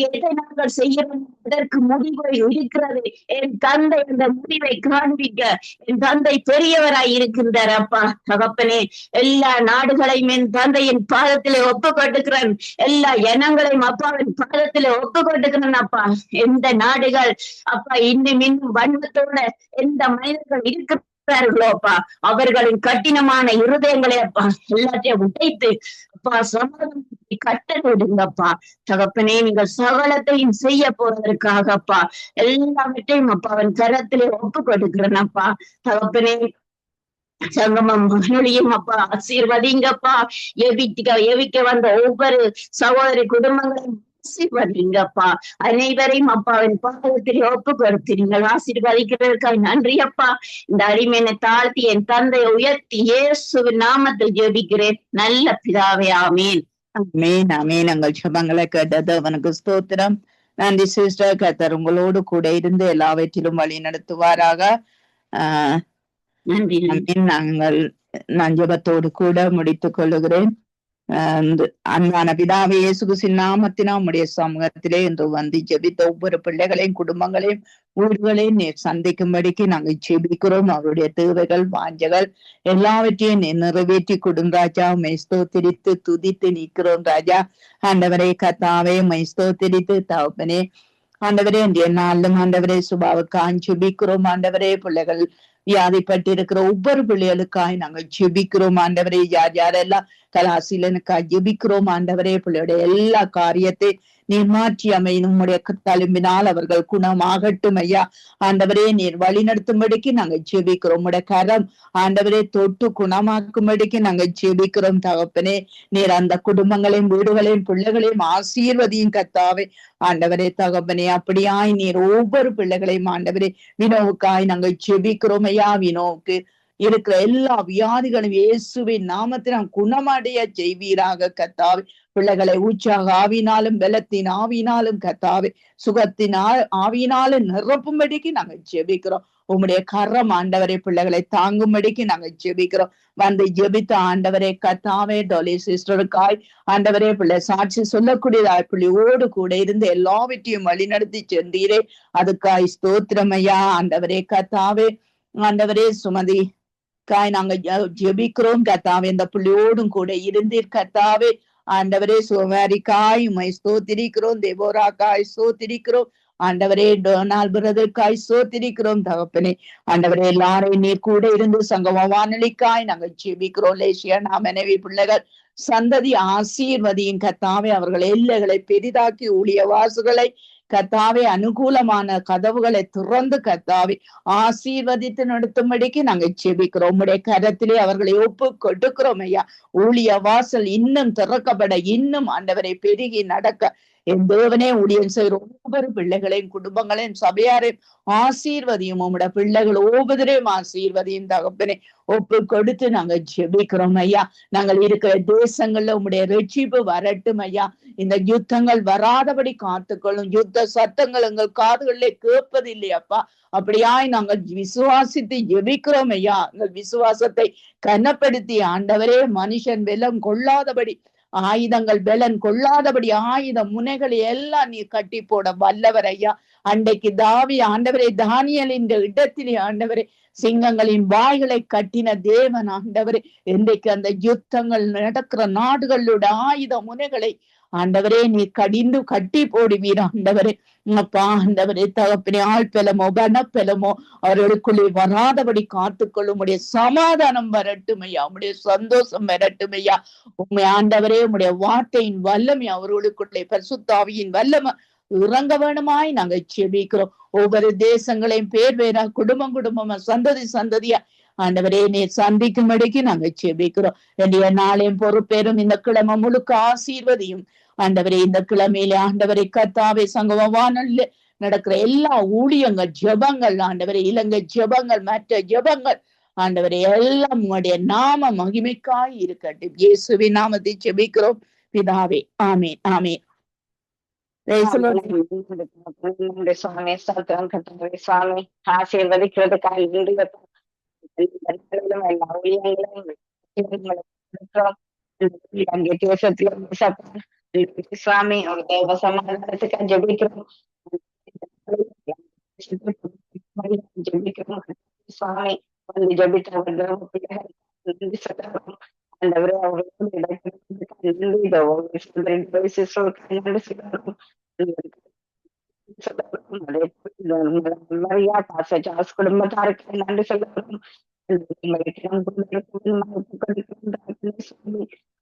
எதை நாங்கள் செய்யணும் அதற்கு முடிவு இருக்கிறது. என் தந்தை அந்த முடிவை காண்பிக்க என் தந்தை பெரியவராய் இருக்கின்றார் அப்பா. தகப்பனே, எல்லா நாடுகளையும் என் தந்தையின் பாதத்திலே ஒப்பு கொட்டுக்கிறேன். எல்லா இனங்களையும் அப்பாவின் பாதத்திலே ஒப்பு கொட்டுக்கிறேன் அப்பா. எந்த நாடுகள் அப்பா இன்னும் வன்மத்தோட எந்த மனிதர்கள் இருக்கிறார்களோ அப்பா, அவர்களின் கடினமான இருதயங்களை அப்பா எல்லாத்தையும் உடைத்து அப்பா சமாதானத்தை கட்டளையிடுங்கப்பா. தகப்பனே, நீங்கள் சகலத்தையும் செய்ய போவதற்காக அப்பா எல்லாவற்றையும் அப்பா அவன் கரத்திலே ஒப்பு கொடுக்கிறேன் அப்பா. தகப்பனே, சங்கமம் மகளியும் அப்பா ஆசீர்வதிங்கப்பா. எவிக்க வந்த ஒவ்வொரு சகோதரி குடும்பங்களையும் ஆசீர்வதிங்கப்பா. அனைவரையும் அப்பாவின் பாதத்தில் ஒப்பு கொடுத்து நீங்கள் ஆசீர்வதிக்கிறதற்காக நன்றி அப்பா. இந்த அடிமையை தாழ்த்தி என் தந்தையை உயர்த்தி இயேசுவின் நாமத்தில் ஜெபிக்கிறேன் நல்ல பிதாவே, ஆமீன். ஆமீன் ஆமீன். எங்கள் ஜெபங்களை கேட்டது அவனுக்கு ஸ்தோத்திரம். நன்றி சிஸ்டர். கர்த்தர் உங்களோடு கூட இருந்து எல்லாவற்றிலும் வழி நடத்துவாராக. நன்றி. நான் ஜெபத்தோடு கூட முடித்துக் கொள்ளுகிறேன். அன்பான பிதாவே, இயேசு கிறிஸ்துவின் நாமத்தினால் உம்முடைய சமூகத்திலே இன்று வந்து ஜெபித்த ஒவ்வொரு பிள்ளைகளையும் குடும்பங்களையும் ஊர்களையும் நீர் சந்திக்கும்படிக்கு நாங்கள் ஜெபிக்கிறோம். அவருடைய தேவைகள் வாஞ்சகள் எல்லாவற்றையும் நீர் நிறைவேற்றி கொடுங்க ராஜா. மைஸ்தோத்திரித்து துதித்து நிற்கிறோம் ராஜா. ஆண்டவரே கர்த்தாவே, மைஸ்தோத்திரித்து தகப்பனே ஆண்டவரே இன்றைய நாளும் ஆண்டவரே சுபாவுக்காய் ஜெபிக்கிறோம். ஆண்டவரே பிள்ளைகள் வியாதிப்பட்டிருக்கிற ஒவ்வொரு பிள்ளைகளுக்காய் நாங்கள் ஜெபிக்கிறோம். ஆண்டவரே யாரெல்லாம் கலாசீலனுக்காய் ஜெபிக்கிறோம். ஆண்டவரே பிள்ளையுடைய எல்லா காரியத்தை நீர் மாற்றி அமையும் உம்முடைய தழும்பினால் அவர்கள் குணமாகட்டும் ஐயா. ஆண்டவரே நீர் வழி நடத்தும்படிக்கு நாங்கள் ஜெபிக்கிறோம். உம்முடைய கரம் ஆண்டவரே தொட்டு குணமாக்கும்படிக்கு நாங்கள் ஜெபிக்கிறோம். தகப்பனே, நீர் அந்த குடும்பங்களையும் வீடுகளையும் பிள்ளைகளையும் ஆசீர்வதியும் கர்த்தாவே. ஆண்டவரே தகப்பனே, அப்படியாய் நீர் ஒவ்வொரு பிள்ளைகளையும் ஆண்டவரே வினோவுக்காய் நாங்கள் ஜெபிக்கிறோம் ஐயா. வினோவுக்கு இருக்கிற எல்லா வியாதிகளும் இயேசுவின் நாமத்தினால் குணமடைய செய்வீராக கர்த்தாவே. பிள்ளைகளை உற்சாக ஆவினாலும் பலத்தின் ஆவினாலும் கர்த்தாவே சுகத்தின் ஆவினாலும் நிரப்பும்படிக்கு நாங்கள் ஜெபிக்கிறோம். உம்முடைய கரம் ஆண்டவரே பிள்ளைகளை தாங்கும்படிக்கு நாங்கள் ஜெபிக்கிறோம். வந்து ஜெபித்த ஆண்டவரே கர்த்தாவே டொலி சிஸ்டருக்காய் ஆண்டவரே பிள்ளை சாட்சி சொல்லக்கூடியதாய் பிள்ளையோடு கூட இருந்து எல்லாவற்றையும் வழி நடத்தி சென்றீரே, அதுக்காய் ஸ்தோத்திரமையா. ஆண்டவரே கர்த்தாவே, ஆண்டவரே சுமதி காய் நாங்க ஜெபிக்கிறோம் கர்த்தாவே. இந்த பிள்ளையோடும் கூட இருந்தீர் கர்த்தாவே. ஆண்டவரே சோமாரிக்காய் உம்மை ஸ்தோத்திரிக்கிறோம். தேவோராக்காய் ஸ்தோத்திரிக்கிறோம். ஆண்டவரே டொனால் பிரதர்காய் ஸ்தோத்திரிக்கிறோம் தகப்பனே. ஆண்டவரே எல்லாரையும் நீர் கூட இருந்து சங்கம வானொலிக்காய் நாங்கள் ஜெபிக்கிறோம். லேசியா நாம் மனைவி பிள்ளைகள் சந்ததி ஆசீர்வதியின் கர்த்தாவே. அவர்கள் எல்லைகளை பெரிதாக்கி ஊழிய வாசுகளை கர்த்தாவே அனுகூலமான கதவுகளை திறந்து கர்த்தாவே ஆசீர்வதித்து நடத்தும்படிக்கு நாங்கள் ஜெபிக்கிறோம். உம்முடைய கரத்திலே அவர்களை ஒப்பு கொடுக்கிறோம் ஐயா. ஊழிய வாசல் இன்னும் திறக்கப்பட, இன்னும் ஆண்டவரை பெருகி நடக்க என் தேவனே ஊழியம் செய்கிற ஒவ்வொரு பிள்ளைகளையும் குடும்பங்களையும் சபையாரையும் ஆசீர்வதியும். உம்முடைய பிள்ளைகள் ஒவ்வொருவரையும் ஆசீர்வதியும் தகப்பனே. ஒப்பு கொடுத்து நாங்கள் ஜெபிக்கிறோம் ஐயா. நாங்கள் இருக்கிற தேசங்கள்ல உம்முடைய ரட்சிப்பு வரட்டும் ஐயா. இந்த யுத்தங்கள் வராதபடி காத்துக்கொள்ளும். யுத்த சத்தங்கள் எங்கள் காதுகளிலே கேட்பதில்லை அப்பா. அப்படியாய் நாங்கள் விசுவாசித்து ஜெபிக்கிறோம் ஐயா. எங்கள் விசுவாசத்தை கனப்படுத்தி ஆண்டவரே மனுஷன் வெல்லம் கொள்ளாதபடி ஆயுதங்கள் பலன் கொள்ளாதபடி ஆயுத முனைகளை எல்லாம் நீ கட்டி போட வல்லவர் ஐயா. அன்றைக்கு ஆண்டவரே தானியலின் இடத்திலே ஆண்டவரே சிங்கங்களின் வாய்களை கட்டின தேவன் ஆண்டவரே. இன்றைக்கு அந்த யுத்தங்கள் நடக்கிற நாடுகளோட ஆயுத முனைகளை ஆண்டவரே நீ கடிந்து கட்டி போடுவீர் ஆண்டவரே. அப்பா ஆண்டவரே தகப்பனே, ஆழ்பலமோ வனப்பலமோ அவர்களுக்குள்ளே வராதபடி காத்துக்கொள்ளும். உடைய சமாதானம் வரட்டுமையா, உடைய சந்தோஷம் வரட்டுமையா. உண்மை ஆண்டவரே உடைய வார்த்தையின் வல்லமை அவர்களுக்குள்ளே பரிசுத்தாவியின் வல்லமை இறங்க வேணுமாய் நாங்க செபிக்கிறோம். ஒவ்வொரு தேசங்களையும் பேர் பேரா குடும்பமா சந்ததியா ஆண்டவரே நீ சந்திக்கும்படிக்கு நாங்க செபிக்கிறோம். என்னுடைய நாளையும் பொறுப்பேறும் இந்த கிழமை முழுக்க ஆசீர்வதியும் ஆண்டவரே. இந்த கிழமையில ஆண்டவரை கர்த்தாவே சங்கமவானல்ல நடக்கிற எல்லா ஊழியங்கள் ஜெபங்கள் ஆண்டவரே, இலங்கை ஜெபங்கள் மற்ற ஜெபங்கள் ஆண்டவரே எல்லாம் உங்களுடைய நாம மகிமைக்காய் இருக்கட்டும். இயேசுவின் நாமத்தை ஜெபிக்கிறோம் பிதாவே, ஆமீன் ஆமீன். சுவாமி ஆசீர்வதிக்கிறதுக்காக எல்லா ஊழியங்களையும் சுவாமி ஒரு தேவ சமாதானத்துக்கு ஜெபிக்கிறோம். ஜெபிக்கிறோம் சுவாமி. வந்து ஜெபித்தவர் தேவ பிள்ளைகள் நன்றி சொல்லுகிறோம். ஆண்டவரே அவர்களோடு இடைப்பட்டதுக்காக நன்றி. இந்த ஒவ்வொரு சகோதரன் சிஸ்டருக்காக நன்றி சொல்லுகிறோம். அதே போல மரியா பாச ஜாஸ் குடும்பத்தாருக்கு நன்றி சொல்லுகிறோம்.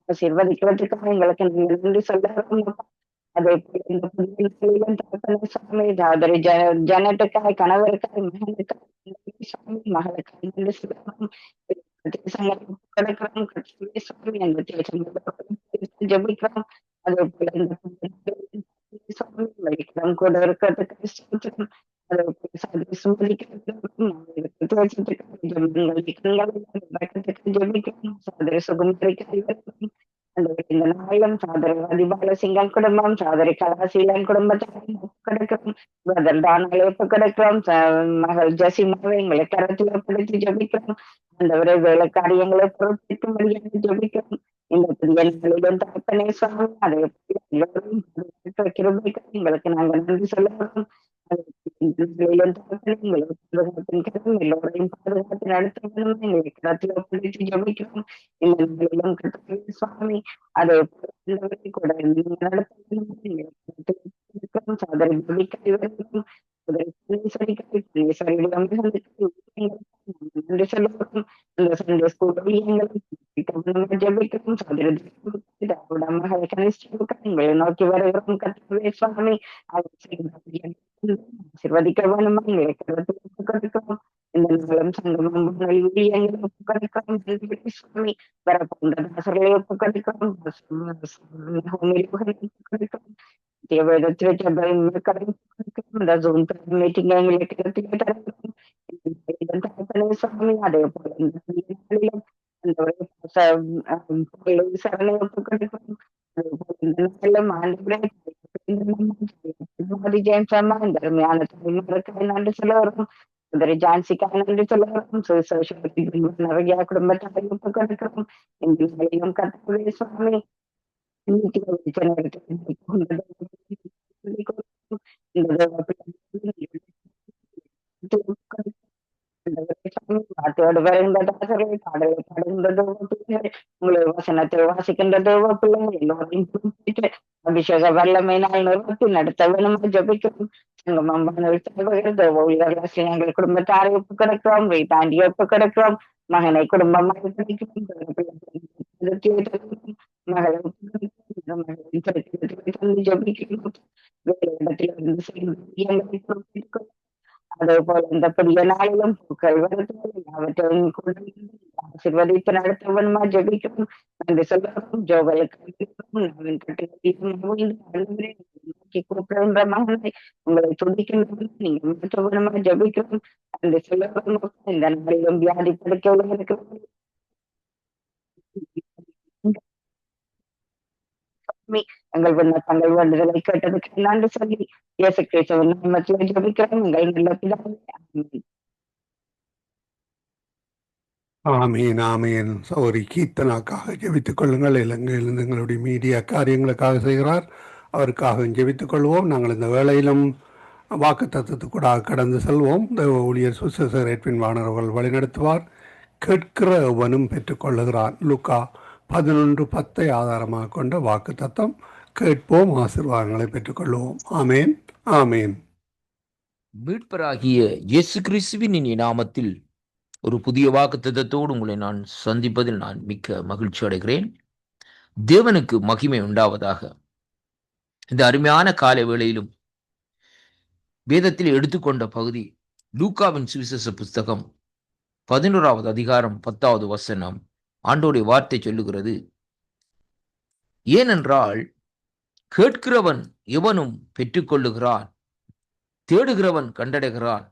ஆசீர்வதிக்கிறதுக்காக எங்களுக்கு நன்றி சொல்லுகிறோம். அதே போல இந்த புதிய நாளிலும் தகப்பனே சுவாமி, தாதரை ஜனத்துக்காய் கணவருக்காய் மகனுக்காய் சுவாமி, மகளுக்காய் நன்றி சொல்லுகிறோம். தேசங்களுக்கு கொடுக்கிறோம். கர்த்தருடைய சுவாமி, அந்த தேசங்களுக்கு ஜெபிக்கிறோம். அதே போல இந்த சுவாமி வழிக்கிறோம் கூட இருக்கிறதுக்கு ஸ்தோத்திரம். அதே போல சகோதரி சுமதிக்கிறதுக்கும் அவர்களுக்கு தேசத்துக்கு ஜெபிக்கிறோம். சகோதரி சுகுமாரிக்கு அந்த இந்த நாளிலும் சகோதரி அதிபாலசிங்கம் குடும்பம், சகோதரி கலாசீலன் குடும்பத்தை கிடைக்கிறோம். பிரதர் தானாலே கிடைக்கிறோம். மகள் ஜசிமாவை எங்களை கரத்தில் ஒப்படைத்து ஜெபிக்கிறோம். அந்த வேலை காரியங்களை பொறுப்பிக்கும்படியாக ஜெபிக்கிறோம். இந்த புதிய நாளிலும் தகப்பனே சுவாமி, அதை எல்லோரும் எங்களுக்கு நாங்கள் நன்றி சொல்லுகிறோம். எல்லோரையும் பாதுகாத்து நடத்தணும் எங்களை கரத்தில் ஒப்படைத்து ஜெபிக்கிறோம். இந்த நாளிலும் கர்த்தருடைய சுவாமி, அதை கூட நடத்தணும். சகோதரி ஜெபிக்கிறோம். நன்றி சொல்லுகிறோம். இந்த சண்டே ஸ்கூல் ஜெபிக்கிறோம். சகோதரி மகள் கனிஷ்டங்களை நோக்கி வருகிறோம். கர்த்தருடைய சுவாமி, ஆசீர்வதிக்க வேணுமா எங்களை கருத்து கொடுக்கிறோம். இந்த நாளும் சங்கமம் ஊழியங்களை ஒப்புக்கொடுக்கிறோம். சுவாமி, வரப்போன்ற தாசர்களை ஒப்புக்கொடுக்கிறோம். சுவாமி, அதே போல சரணை ஒப்புக்கொடுக்கிறோம். நன்றி சொல்லுகிறோம். ஜான்சிக்காக நன்றி சொல்லுகிறோம். நிறைய குடும்பத்தை ஒப்புக்கொடுக்கிறோம். எங்களும் கர்த்தருடைய சுவாமி, வார்த்தையோடு வருகின்ற தாசர்கள், பாடலை பாடுகின்ற உங்களை வசனத்தை வாசிக்கின்ற தேவ பிள்ளைகள் எல்லோரையும் குறிப்பிட்டு அபிஷேக வல்லமையினால் நிறுத்தி நடத்த வேணுமா ஜபிக்கிறோம். எங்கள் குடும்பத்தாரை ஒப்பு கிடக்கிறோம். தாண்டி ஒப்பு கிடக்கிறோம். மகனை குடும்பமாக மகளை ஜபிக்கிறோம். அதே போல இந்த பெரிய நாளிலும் பூக்கள் அவற்றையும் ஆசீர்வதித்து நடத்தவனுமா ஜெபிக்கிறோம். நன்றி சொல்லுகிறோம். ஜோகளுக்கு கூப்பிடுகின்ற மகனை உங்களை துடிக்கின்ற நீங்க மாற்றவனுமா ஜெபிக்கிறோம். நன்றி சொல்லுகிறோம். இந்த நாளிலும் வியாதி படுக்க இருக்கிறோம். எங்கள் விண்ணப்பங்கள் வேண்டுதலை கேட்டதுக்கு நன்றி சொல்லி இயேசு கிறிஸ்துவின் நாமத்தில் ஜெபிக்கிறோம். எங்கள் நல்ல பிதாவே, ஆமீன் ஆமீன். சௌரி கீர்த்தனாக்காக ஜெபித்துக் கொள்ளுங்கள். இலங்கையிலிருந்து எங்களுடைய மீடியா காரியங்களுக்காக செய்கிறார். அவருக்காக ஜெபித்துக் கொள்வோம். நாங்கள் இந்த வேளையிலும் வாக்கு தத்துவத்துக்கூடாக கடந்து செல்வோம். தேவ ஊழியர் சுசேசர் எட்வின் வாணர் அவர்கள் வழிநடத்துவார். கேட்கிறவனும் பெற்றுக்கொள்ளுகிறான். லூக்கா 11:10 ஆதாரமாக கொண்ட வாக்கு தத்தம். கேட்போம், ஆசீர்வாதங்களை பெற்றுக்கொள்வோம். ஆமேன் ஆமேன். மீட்பராகிய இயேசு கிறிஸ்துவின் இனிய நாமத்தில் ஒரு புதிய வாக்குத்தத்தத்தோடு உங்களை நான் சந்திப்பதில் நான் மிக்க மகிழ்ச்சி அடைகிறேன். தேவனுக்கு மகிமை உண்டாவதாக. இந்த அருமையான காலை வேளையிலும் வேதத்தில் எடுத்துக்கொண்ட பகுதி லூக்காவின் சுவிசேஷ புஸ்தகம் 11வது அதிகாரம் 10வது வசனம். ஆண்டோடைய வார்த்தை சொல்லுகிறது, ஏனென்றால் கேட்கிறவன் எவனும் பெற்றுக்கொள்ளுகிறான், தேடுகிறவன் கண்டடைகிறான்,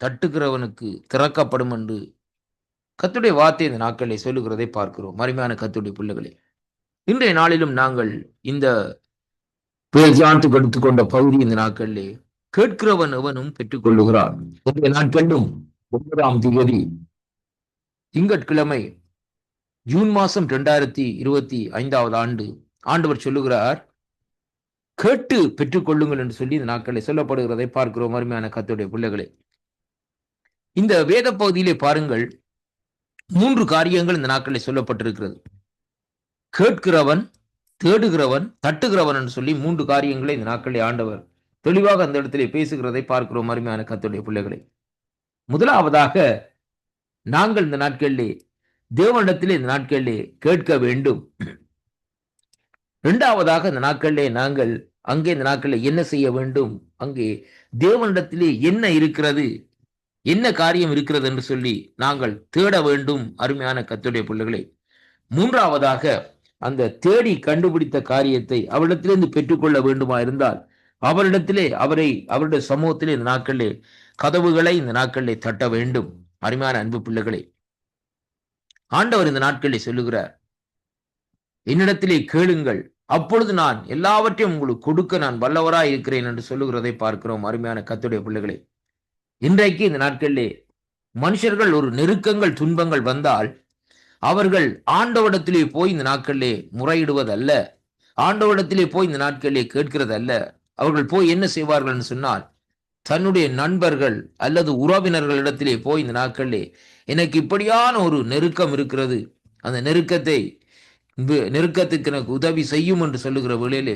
தட்டுகிறவனுக்கு திறக்கப்படும் என்று கர்த்தருடைய வார்த்தை இந்த நாட்களை சொல்லுகிறதை பார்க்கிறோம். அருமையான கர்த்தருடைய பிள்ளைகளே, இன்றைய நாளிலும் நாங்கள் இந்த தியானத்துக்கு எடுத்துக்கொண்ட பகுதி இந்த நாட்களிலே கேட்கிறவன் எவனும் பெற்றுக்கொள்ளுகிறான். இன்றைய நாட்களும் 9ஆம் தேதி திங்கட்கிழமை ஜூன் மாதம் 2025 ஆண்டு ஆண்டவர் சொல்லுகிறார், கேட்டு பெற்றுக்கொள்ளுங்கள் என்று சொல்லி இந்த நாட்களை சொல்லப்படுகிறதை பார்க்கிறோம். அருமையான கர்த்தருடைய பிள்ளைகளே, இந்த வேத பகுதியிலே பாருங்கள், 3 காரியங்கள் இந்த நாட்களை சொல்லப்பட்டிருக்கிறது. கேட்கிறவன், தேடுகிறவன், தட்டுகிறவன் என்று சொல்லி 3 காரியங்களை இந்த நாட்களை ஆண்டவர் தெளிவாக அந்த இடத்திலே பேசுகிறதை பார்க்கிறோம். அருமையான கர்த்தருடைய பிள்ளைகளே, முதலாவதாக நாங்கள் இந்த நாட்களிலே தேவனிடத்திலே இந்த நாட்களிலே கேட்க வேண்டும். 2வதாக இந்த நாட்களிலே நாங்கள் அங்கே இந்த நாட்களில் என்ன செய்ய வேண்டும், அங்கே தேவனிடத்திலே என்ன இருக்கிறது, என்ன காரியம் இருக்கிறது என்று சொல்லி நாங்கள் தேட வேண்டும். அருமையான கர்த்தருடைய பிள்ளைகளே, 3வதாக அந்த தேடி கண்டுபிடித்த காரியத்தை அவரிடத்திலிருந்து பெற்றுக்கொள்ள வேண்டுமா இருந்தால் அவரிடத்திலே அவருடைய சமூகத்திலே இந்த நாட்களிலே கதவுகளை இந்த நாட்களிலே தட்ட வேண்டும். அருமையான அன்பு பிள்ளைகளே, ஆண்டவர் இந்த நாட்களிலே சொல்லுகிறார், என்னிடத்திலே கேளுங்கள், அப்பொழுது நான் எல்லாவற்றையும் உங்களுக்கு கொடுக்க நான் வல்லவராய் இருக்கிறேன் என்று சொல்லுகிறதை பார்க்கிறோம். அருமையான கர்த்தருடைய பிள்ளைகளே, இன்றைக்கு இந்த நாட்களிலே மனுஷர்கள் ஒரு நெருக்கங்கள் துன்பங்கள் வந்தால் அவர்கள் ஆண்டவரிடத்திலே போய் இந்த நாட்களிலே முறையிடுவதல்ல, ஆண்டவரிடத்திலே போய் இந்த நாட்களிலே கேட்கிறதல்ல. அவர்கள் போய் என்ன செய்வார்கள் என்று சொன்னால், தன்னுடைய நண்பர்கள் அல்லது உறவினர்களிடத்திலே போய் இந்த நாட்களிலே எனக்கு இப்படியான ஒரு நெருக்கம் இருக்கிறது, அந்த நெருக்கத்துக்கு எனக்கு உதவி செய்யும் என்று சொல்லுகிற வேளையிலே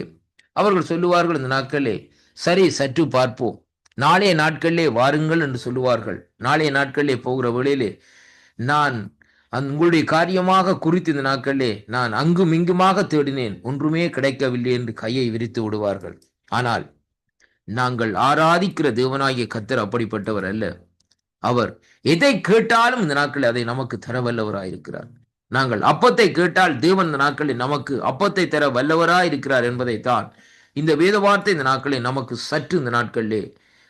அவர்கள் சொல்லுவார்கள், இந்த நாட்களிலே சரி சற்று பார்ப்போம், நாளைய நாட்களிலே வாருங்கள் என்று சொல்லுவார்கள். நாளைய நாட்களிலே போகிற வேளையிலே நான் உங்களுடைய காரியமாக குறித்து இந்த நாட்களிலே நான் அங்கும் இங்குமாக தேடினேன், ஒன்றுமே கிடைக்கவில்லை என்று கையை விரித்து விடுவார்கள். ஆனால் நாங்கள் ஆராதிக்கிற தேவனாகிய கர்த்தர் அப்படிப்பட்டவர் அல்ல. அவர் எதை கேட்டாலும் இந்த நாட்களில் அதை நமக்கு தர வல்லவராயிருக்கிறார். நாங்கள் அப்பத்தை கேட்டால் தேவன் இந்த நாட்களில் நமக்கு அப்பத்தை தர வல்லவராயிருக்கிறார் என்பதைத்தான் இந்த வேத வார்த்தை இந்த நாட்களில் நமக்கு சற்று இந்த நாட்களிலே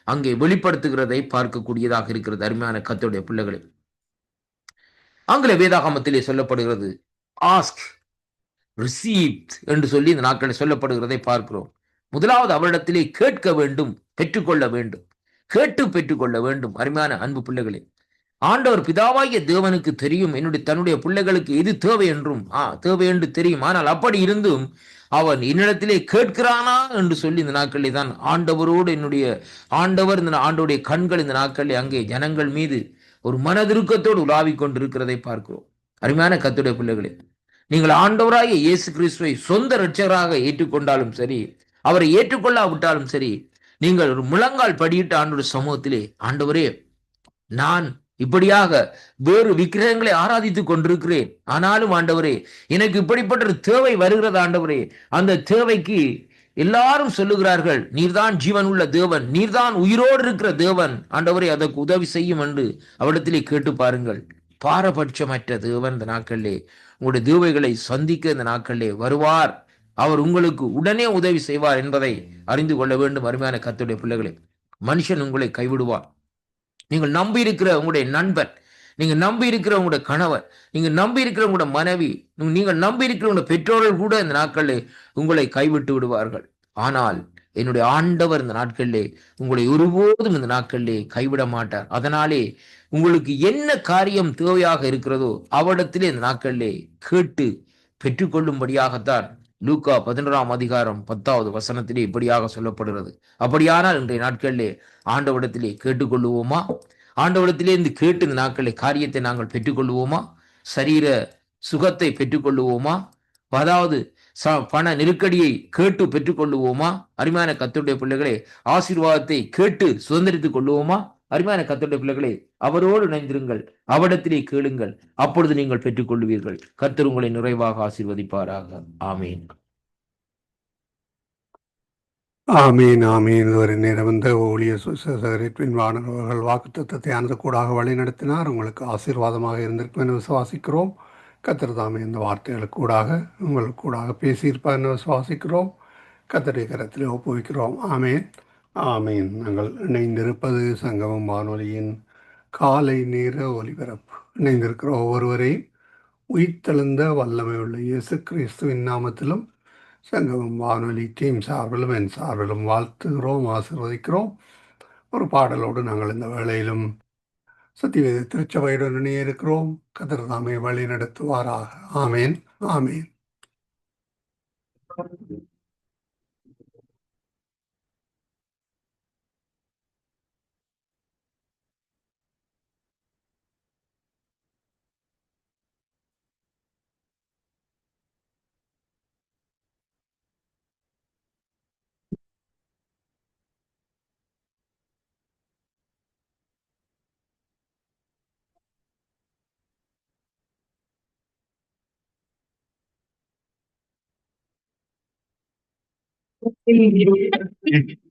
அங்கே வெளிப்படுத்துகிறதை பார்க்கக்கூடியதாக இருக்கிறது. அருமையான கர்த்தருடைய பிள்ளைகளே, ஆங்கில வேதாகமத்திலே சொல்லப்படுகிறது ஆஸ்க் ரிசீவ் என்று சொல்லி இந்த நாட்களில் சொல்லப்படுகிறதை பார்க்கிறோம். முதலாவது அவரிடத்திலே கேட்க வேண்டும், பெற்றுக்கொள்ள வேண்டும், கேட்டு பெற்றுக்கொள்ள வேண்டும். அருமையான அன்பு பிள்ளைகளே, ஆண்டவர் பிதாவாகிய தேவனுக்கு தெரியும் தன்னுடைய பிள்ளைகளுக்கு எது தேவை என்றும் தேவை என்று தெரியும். ஆனால் அப்படி இருந்தும் அவன் என்னிடத்திலே கேட்கிறானா என்று சொல்லி இந்த நாட்களிலே தான் ஆண்டவரோடு ஆண்டவருடைய கண்கள் இந்த நாட்களில் அங்கே ஜனங்கள் மீது ஒரு மனதிருக்கத்தோடு உலாவிக் கொண்டிருக்கிறதை பார்க்கிறோம். அருமையான கர்த்தருடைய பிள்ளைகளே, நீங்கள் ஆண்டவராகிய இயேசு கிறிஸ்துவை சொந்த இரட்சகராக ஏற்றுக்கொண்டாலும் சரி, அவரை ஏற்றுக்கொள்ளாவிட்டாலும் சரி, நீங்கள் ஒரு முழங்கால் படியிட்டு ஆண்டவருடைய சமூகத்திலே, ஆண்டவரே, நான் இப்படியாக வேறு விக்கிரகங்களை ஆராதித்துக் கொண்டிருக்கிறேன், ஆனாலும் ஆண்டவரே எனக்கு இப்படிப்பட்ட ஒரு தேவை வருகிறது ஆண்டவரே, அந்த தேவைக்கு எல்லாரும் சொல்லுகிறார்கள், நீர்தான் ஜீவன் உள்ள தேவன், நீர்தான் உயிரோடு இருக்கிற தேவன், ஆண்டவரே அதற்கு உதவி செய்யும் என்று அவரிடத்திலே கேட்டு பாருங்கள். பாரபட்சமற்ற தேவன் இந்த நாட்களிலே உங்களுடைய தேவைகளை சந்திக்க இந்த நாட்களிலே வருவார். அவர் உங்களுக்கு உடனே உதவி செய்வார் என்பதை அறிந்து கொள்ள வேண்டும். அருமையான கர்த்தருடைய பிள்ளைகளே, மனுஷன் உங்களை கைவிடுவார். நீங்கள் நம்பி இருக்கிற உங்களுடைய நண்பன், நீங்க நம்பி இருக்கிற உங்களுடைய கணவர், நீங்க நம்பி இருக்கிற உங்களுடைய மனைவி, நீங்கள் நம்பி இருக்கிற உங்களுடைய பெற்றோர்கள் கூட இந்த நாட்களில் உங்களை கைவிட்டு விடுவார்கள். ஆனால் என்னுடைய ஆண்டவர் இந்த நாட்களிலே உங்களை ஒருபோதும் இந்த நாட்களிலே கைவிட மாட்டார். அதனாலே உங்களுக்கு என்ன காரியம் தேவையாக இருக்கிறதோ அவரிடத்திலே இந்த நாட்களிலே கேட்டு பெற்றுக்கொள்ளும்படியாகத்தான் லூக்கா 11:10 இப்படியாக சொல்லப்படுகிறது. அப்படியானால் இன்றைய நாட்களிலே ஆண்டவரிடத்திலே கேட்டுக்கொள்ளுவோமா? ஆண்டவரிடத்திலே இருந்து கேட்டு இந்த நாட்களிலே காரியத்தை நாங்கள் பெற்றுக்கொள்ளுவோமா? சரீர சுகத்தை பெற்றுக்கொள்ளுவோமா? அதாவது பண நெருக்கடியை கேட்டு பெற்றுக்கொள்ளுவோமா? அருமையான கர்த்தருடைய பிள்ளைகளே, ஆசீர்வாதத்தை கேட்டு சுதந்திரித்துக் கொள்ளுவோமா? அருமையான கர்த்தருடைய பிள்ளைகளே, அவரோடு இணைந்திருங்கள், அவரிடத்திலே கேளுங்கள், அப்பொழுது நீங்கள் பெற்றுக்கொள்வீர்கள். கர்த்தர் உங்களை நிறைவாக ஆசீர்வதிப்பாராக. ஆமீன். ஆமீன் ஆமீன். ஒரு நேரம் இந்த ஊழிய சுசேசகரின் வானவர்கள் வாக்குத்தத்தத்தை அந்த கூடாக வழி நடத்தினார். உங்களுக்கு ஆசீர்வாதமாக இருந்திருக்கும் என்று விசுவாசிக்கிறோம். கர்த்தர் தாமே இந்த வார்த்தைகளுக்கு கூடாக உங்களுக்கு கூடாக பேசியிருப்பார் என்று விசுவாசிக்கிறோம். கர்த்தருடைய கரத்திலே ஒப்புவிக்கிறோம். ஆமீன் ஆமீன். நாங்கள் இணைந்திருப்பது சங்கமம் வானொலியின் காலை நேர ஒலிபரப்பு. இணைந்திருக்கிற ஒவ்வொருவரையும் உயிர்த்தெழுந்த வல்லமை உள்ள இயேசு கிறிஸ்துவின் நாமத்திலும் சங்கமம் வானொலி டீம் சார்பிலும் என் சார்பிலும் வாழ்த்துகிறோம், ஆசீர்வதிக்கிறோம். ஒரு பாடலோடு நாங்கள் இந்த வேளையிலும் சத்தியவேத திருச்சபையுடன் இணைய இருக்கிறோம். கர்த்தர் தாமே வழி நடத்துவாராக. ஆமேன் ஆமேன். Thank you.